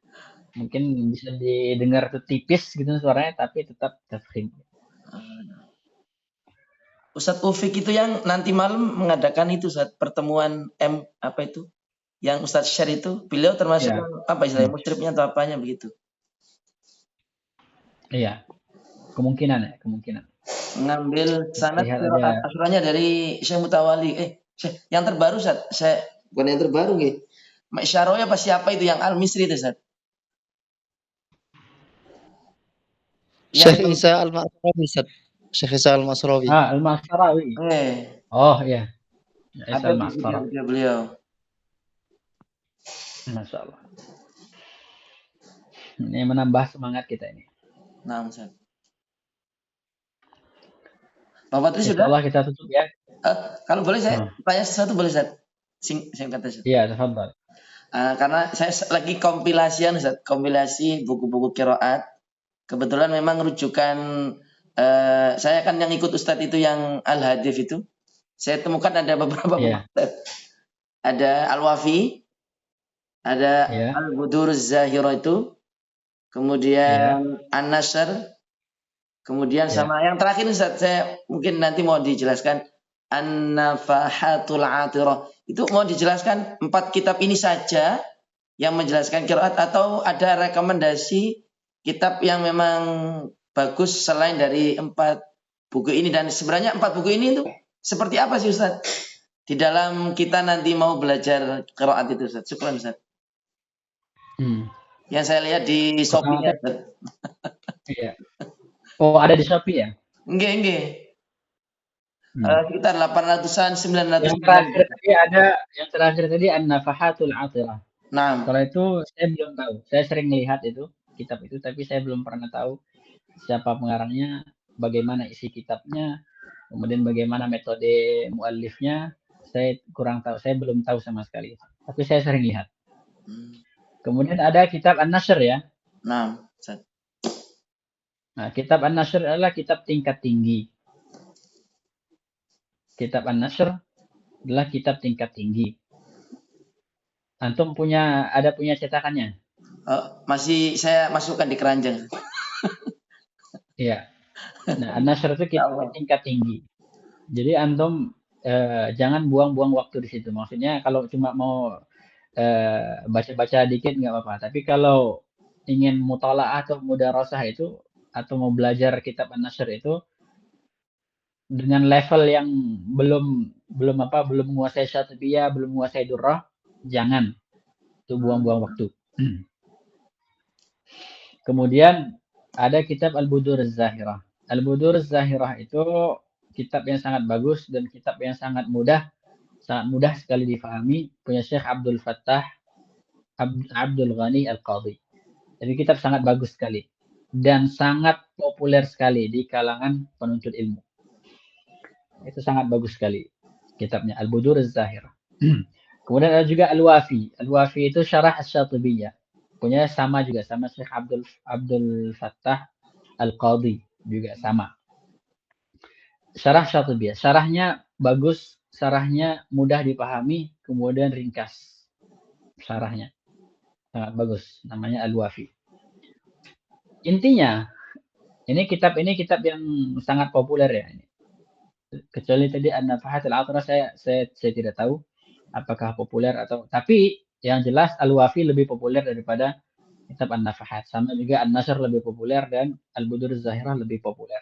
mungkin bisa didengar tuh tipis gitu suaranya tapi tetap tafkhim.
Ustadz Ufik itu yang nanti malam mengadakan itu Ustadz pertemuan apa itu? Yang Ustadz share itu, beliau termasuk
Iya.
apa istilahnya musyrifnya atau apanya begitu?
Iya. Kemungkinan.
Ngambil sanad
Lihat
qiraat
ada
asuranya dari Syekh Mutawali. Yang terbaru Ustadz. Bukan yang terbaru nggih. Ma'isyarahnya apa siapa itu yang Al-Misri itu Ustadz?
Syekh Isa Al-Masrawi, Ustaz. Syekh Isa Al-Masrawi.
Al-Masrawi. Oh iya. Isa
Ada di
Al-Masrawi.
video beliau.
Masya Allah. Ini menambah semangat kita ini.
Nah, Ustaz. Bapak itu
Insya
sudah?
Allah kita tutup ya.
Kalau boleh saya tanya sesuatu boleh Ustaz? Singkat Ustaz.
Iya, tafadhal.
Karena saya lagi kompilasian Ustaz, kompilasi buku-buku qiraat. Kebetulan memang rujukan saya kan yang ikut Ustadz itu yang Al-Hadif itu. Saya temukan ada beberapa buku. Ada Al-Wafi, ada Al-Budur Zahira itu, kemudian An-Nasr, kemudian sama yang terakhir Ustaz, saya mungkin nanti mau dijelaskan An-Nafahatul Atirah. Itu mau dijelaskan 4 kitab ini saja yang menjelaskan qiraat atau ada rekomendasi kitab yang memang bagus selain dari 4 buku ini, dan sebenarnya 4 buku ini itu seperti apa sih Ustaz di dalam kita nanti mau belajar qiraat itu Ustaz? Syukran Ustaz. Yang saya lihat di Shopee ya, Ustaz.
Iya. Oh, ada di Shopee ya?
Nggih. Sekitar 800-an, 900.
Yang terakhir tadi An-Nafahatul Atirah.
Nah,
kalau itu saya belum tahu. Saya sering melihat itu kitab itu, tapi saya belum pernah tahu siapa pengarangnya, bagaimana isi kitabnya, kemudian bagaimana metode muallifnya. Saya kurang tahu. Saya belum tahu sama sekali. Tapi saya sering lihat. Kemudian ada kitab An-Nasr ya.
Nah,
kitab An-Nasr adalah kitab tingkat tinggi. Kitab An-Nasr adalah kitab tingkat tinggi. Antum ada punya cetakannya?
Masih saya masukkan di keranjang.
Iya. Nah, An-Nasr itu kitab tingkat tinggi. Jadi antum jangan buang-buang waktu di situ. Maksudnya kalau cuma mau baca-baca dikit nggak apa-apa. Tapi kalau ingin mutalaah atau mudarasah itu atau mau belajar kitab An-Nasr itu dengan level yang belum menguasai Syatibiyah, belum menguasai Durrah, jangan itu buang-buang waktu. Kemudian ada kitab Al-Budur Az-Zahirah. Al-Budur Az-Zahirah itu kitab yang sangat bagus dan kitab yang sangat mudah sekali difahami, punya Syekh Abdul Fattah Abdul Ghani Al-Qadhi. Jadi kitab sangat bagus sekali dan sangat populer sekali di kalangan penuntut ilmu. Itu sangat bagus sekali. kitabnya Al-Budur Az-Zahirah. Kemudian ada juga Al-Wafi. Al-Wafi itu syarah Asy-Syatibiyah. Punya sama juga sama Syekh Abdul Fattah Al-Qadhi juga sama. Syarah Syatibiyah. Syarahnya bagus, syarahnya mudah dipahami, kemudian ringkas. Syarahnya sangat bagus, namanya Al-Wafi. Intinya, ini kitab yang sangat populer ya. Kecuali tadi An-Nafahat Al-Athra saya tidak tahu apakah populer atau, tapi yang jelas Al-Wafi lebih populer daripada kitab An-Nafahat. Sama juga An-Nashr lebih populer dan Al-Budur Az-Zahirah lebih populer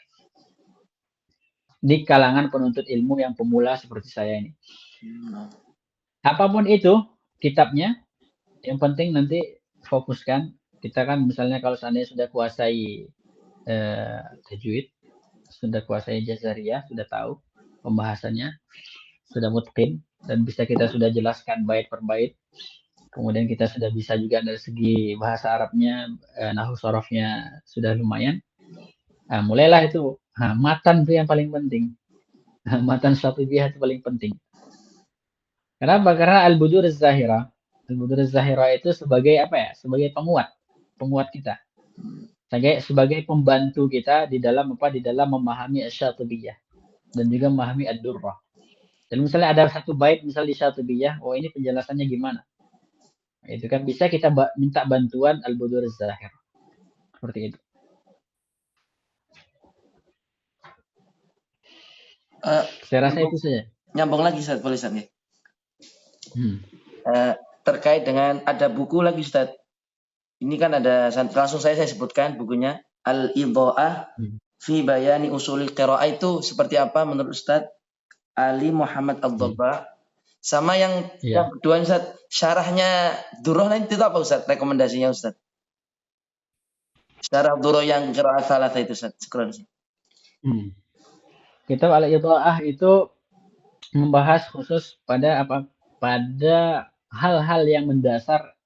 di kalangan penuntut ilmu yang pemula seperti saya ini. Apapun itu kitabnya, yang penting nanti fokuskan. Kita kan misalnya kalau seandainya sudah kuasai tajwid, sudah kuasai jazariyah, sudah tahu pembahasannya, sudah mutqin, dan bisa kita sudah jelaskan bait per bait. Kemudian kita sudah bisa juga dari segi bahasa Arabnya, nahwu sorofnya sudah lumayan. Nah, mulailah itu. Nah, matan itu yang paling penting. Matan Syatibiyah itu paling penting. Kenapa? Karena Al-Budur Az-Zahirah. Al-Budur Az-Zahirah itu sebagai apa ya? Sebagai penguat kita. Sebagai pembantu kita di dalam apa? Di dalam memahami Asy-Syatibiyah dan juga memahami Ad-Durrah. Dan misalnya ada satu bait misal di Syatibiyah, oh ini penjelasannya gimana? Itu kan bisa kita minta bantuan Al-Budur Az-Zahirah. Seperti itu. Saya rasa itu saja.
Nyambung lagi Ustaz, boleh Ustaz ya? Terkait dengan ada buku lagi Ustaz. Ini kan ada, langsung saya sebutkan bukunya Al-Idha'ah fi Bayani Ushulil Qiraah. Itu seperti apa menurut Ustaz Ali Muhammad Ad-Dabba? Sama yang kedua Ustaz, syarahnya Durrah itu apa Ustaz? Rekomendasinya Ustaz? Syarah Durrah yang qiraah salah itu Ustaz. Sekarang.
Kitab Al-Idha'ah itu membahas khusus pada apa? Pada hal-hal yang mendasar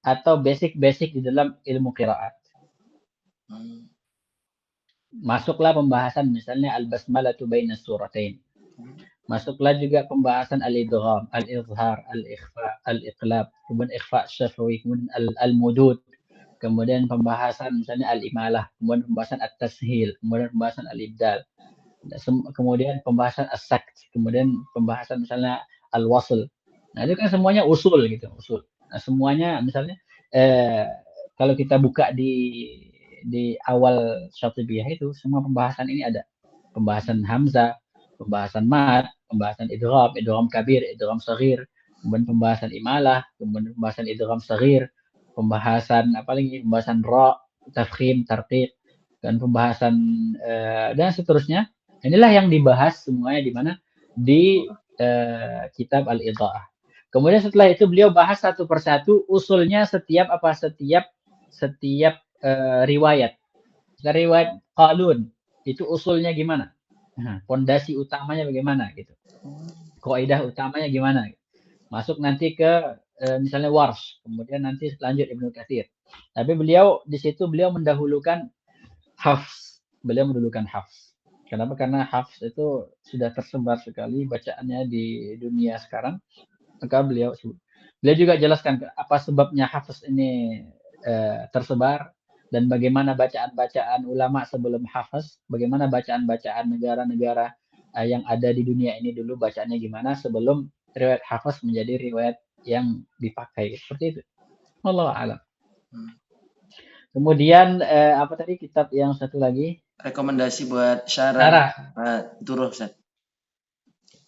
atau basic di dalam ilmu qiraat. Masuklah pembahasan misalnya al-basmalatu bainas suratain. Masuklah juga pembahasan al-idgham, al-izhar, al-ikhfa, al-iqlab, kemudian ikhfa syafawi, kemudian al-mudud, kemudian pembahasan misalnya al-imalah, kemudian pembahasan at-tashil, kemudian pembahasan al-ibdal, kemudian pembahasan as-sakt, kemudian pembahasan misalnya al-wasl. Nah, itu kan semuanya usul gitu, usul. Nah, semuanya misalnya kalau kita buka di awal Syatibiyah itu semua pembahasan ini ada. Pembahasan hamzah, pembahasan mad, pembahasan idgham kabir, idgham saghir, kemudian pembahasan imalah, kemudian pembahasan idgham saghir, pembahasan apa lagi? Pembahasan ra, tafkhim, tarqiq, dan pembahasan dan seterusnya. Inilah yang dibahas semuanya di mana? Di kitab Al-Idha'ah. Kemudian setelah itu beliau bahas satu persatu usulnya setiap riwayat. Riwayat qalun itu usulnya gimana? Pondasi utamanya bagaimana gitu. Kaidah utamanya gimana? Masuk nanti ke misalnya Warsh, kemudian nanti lanjut Ibnu Katsir. Tapi di situ beliau mendahulukan Hafs. Kenapa? Karena Hafs itu sudah tersebar sekali bacaannya di dunia sekarang. Maka beliau juga jelaskan apa sebabnya Hafs ini tersebar dan bagaimana bacaan-bacaan ulama sebelum Hafs, bagaimana bacaan-bacaan negara-negara yang ada di dunia ini dulu bacaannya gimana sebelum riwayat Hafs menjadi riwayat yang dipakai. Seperti itu. Wallahu a'lam. Kemudian apa tadi kitab yang satu lagi?
Rekomendasi buat syarah Durrah Ustaz.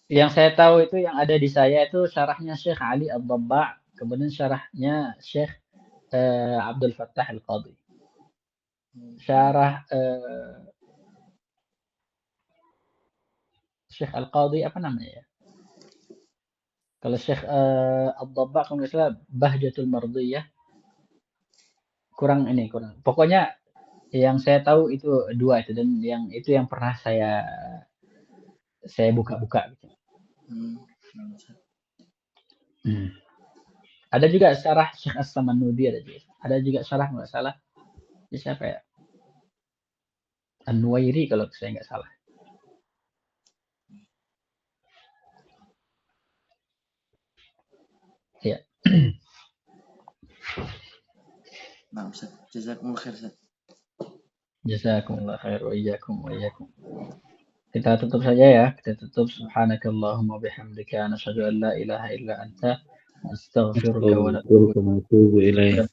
Yang saya tahu itu yang ada di saya itu syarahnya Syekh Ali Ad-Dabba, kemudian syarahnya Syekh Abdul Fattah Al-Qadhi. Syarah Syekh Al-Qadhi apa namanya ya? Kalau Syekh Ad-Dabba kalau nggak salah Bahjatul Mardiyah. Kurang. Pokoknya yang saya tahu itu dua itu, dan yang itu yang pernah saya buka-buka gitu. Ada juga syarah Syekh As-Samanudi ada juga syarah nggak salah. Siapa ya? An-Nuwairi kalau saya nggak salah. Ya.
Nah, Ustaz. Jazakumullah khair, Ustaz.
Jazakumullah khair wa iyyakum wa iyyakum. Kita tutup saja ya. Kita tutup. Subhanakallahumma bihamdika nasyhadu an la ilaha illa anta nastaghfiruka wa natubu ilaik.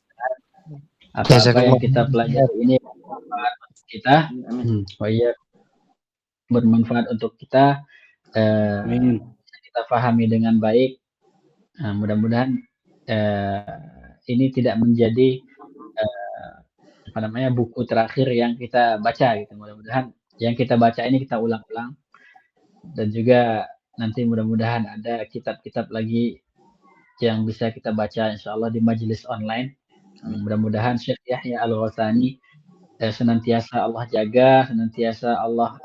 Apa-apa yang kita pelajari ini bermanfaat untuk kita. Wa iyyakum, bermanfaat untuk kita. Bisa kita pahami dengan baik. Nah, mudah-mudahan ini tidak menjadi buku terakhir yang kita baca gitu. Mudah-mudahan yang kita baca ini kita ulang-ulang, dan juga nanti mudah-mudahan ada kitab-kitab lagi yang bisa kita baca insyaallah di majelis online. Mudah-mudahan Syekh Yahya Al-Ghassani senantiasa Allah jaga, senantiasa Allah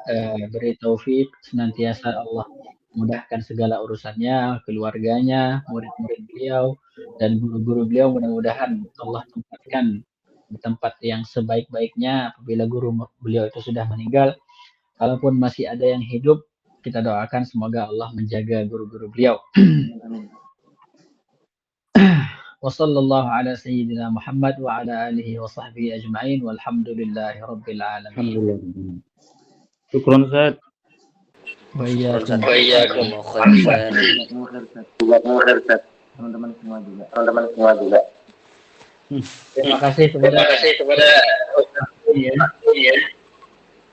beri taufik, senantiasa Allah mudahkan segala urusannya, keluarganya, murid-murid beliau, dan guru-guru beliau. Mudah-mudahan Allah tempatkan di tempat yang sebaik-baiknya apabila guru beliau itu sudah meninggal. Kalaupun masih ada yang hidup, kita doakan semoga Allah menjaga guru-guru beliau. Wa sallallahu ala sayyidina Muhammad wa ala alihi wa sahbihi ajma'in walhamdulillahi rabbil alamin.
Alhamdulillah. Syukran Ustaz.
Wa iyyakum.
Teman-teman semua juga.
Terima kasih kepada Ustaz ya.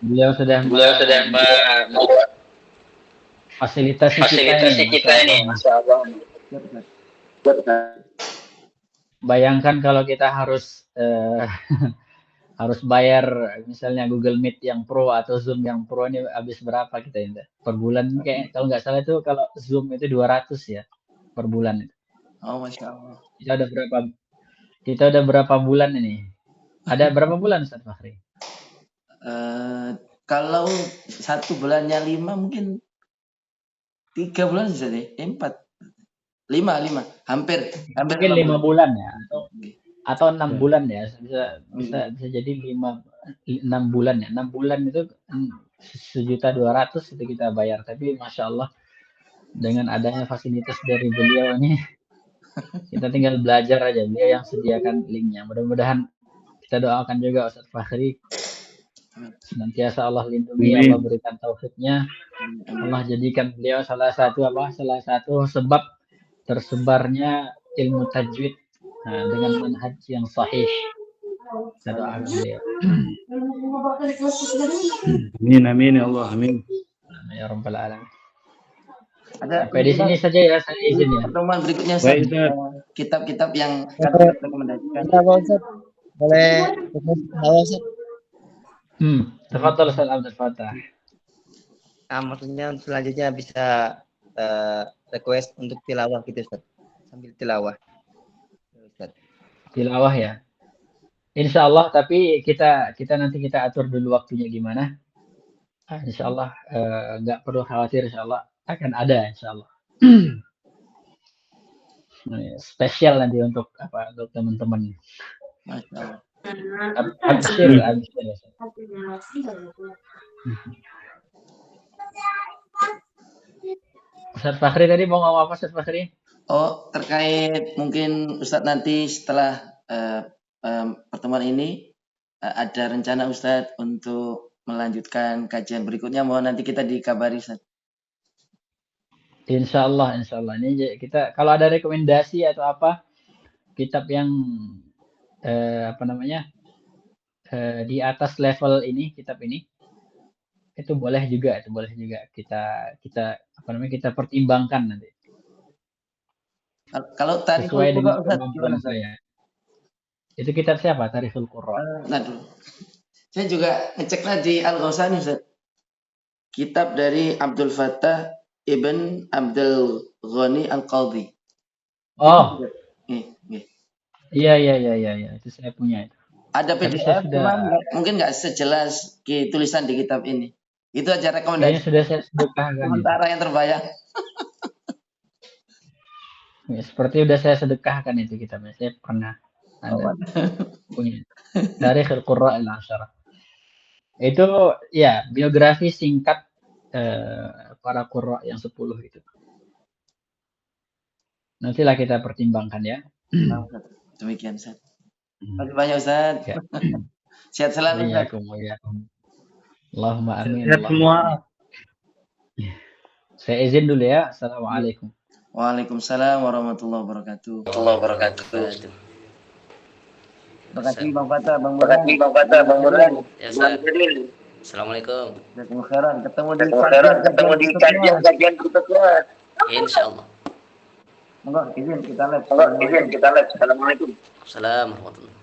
Beliau sudah membuat fasilitasi kita ini. Masyaallah. Bayangkan kalau kita harus harus bayar misalnya Google Meet yang Pro atau Zoom yang Pro, ini habis berapa kita ini per bulan? Kayak kalau nggak salah itu kalau Zoom itu 200 ya per bulan itu.
Oh, Masya Allah.
Kita udah berapa bulan ini? Ada berapa bulan Ustaz Fakhri?
Kalau 1 bulannya 5 mungkin 3 bulan bisa deh, 4. 5, hampir
mungkin 5 bulan ya, atau 6 bulan ya, bisa jadi 6 bulan ya. 6 bulan itu 1.200.000 itu kita bayar. Tapi Masya Allah, dengan adanya fasilitas dari beliau ini, kita tinggal belajar aja. Beliau yang sediakan linknya. Mudah-mudahan kita doakan juga Ustaz Fakhri senantiasa Allah lindungi, Allah berikan taufiknya, Allah jadikan beliau salah satu sebab tersebarnya ilmu tajwid dengan manhaj yang sahih. Kita doakan beliau.
Amin ya Allah, amin.
Ya rabbal alamin.
Sampai
di sini saja ya, saya izin ya.
Pertemuan berikutnya kitab-kitab yang kami rekomendasikan.
Boleh Ustaz.
Tafadhal Ustaz Abdul Fattah.
Maksudnya selanjutnya bisa request untuk tilawah gitu Ustaz. Sambil tilawah. Ustaz.
Tilawah ya. Insya Allah, tapi kita nanti kita atur dulu waktunya gimana. Insya Allah nggak perlu khawatir, Insya Allah akan ada, Insya Allah. Spesial nanti untuk teman-teman.
Masya Allah.
Abshir. Ustaz Fakhri tadi mau ngomong apa Ustaz Fakhri?
Oh, terkait mungkin Ustaz nanti setelah pertemuan ini ada rencana Ustaz untuk melanjutkan kajian berikutnya, mohon nanti kita dikabari Ustaz.
Insya Allah. Ini kita kalau ada rekomendasi atau apa kitab yang di atas level ini, kitab ini itu boleh juga kita pertimbangkan nanti.
Kalau Tarikhul
sesuai dengan
Qurra,
kemampuan saya. Itu kitab siapa? Tarikhul Qurra.
Saya juga ngecek tadi Al-Ghassani Ustaz. Kitab dari Abdul Fattah Ibn Abdul Ghani Al-Qadhi.
Oh. Iya, itu saya punya itu.
Ada PDF, cuman mungkin nggak sejelas tulisan di kitab ini. Itu aja rekomendasi.
Kayaknya sudah saya sedekahkan.
Sementara yang terbayang.
Ya, seperti udah saya sedekahkan itu kitabnya. Saya pernah ada punya. Tarikhul Qurra al-Ashara. Itu ya biografi singkat para qurra yang 10 itu. Nantilah kita pertimbangkan ya.
Nah, Ustaz. Demikian Ustaz. Terima kasih banyak Ustaz.
Ya.
Sehat selalu Ustaz.
Wa'alaikum. Allahumma amin.
Sehat semua.
Saya izin dulu ya. Assalamualaikum.
Waalaikumsalam warahmatullahi wabarakatuh. Terima kasih Bang Fatah, Bang Murad.
Ya, Ustaz. Assalamualaikum.
Jazakumullah khairan. Ketemu di kajian berikutnya.
Insyaallah.
Monggo izin kita live.
Assalamualaikum. Assalamualaikum warahmatullahi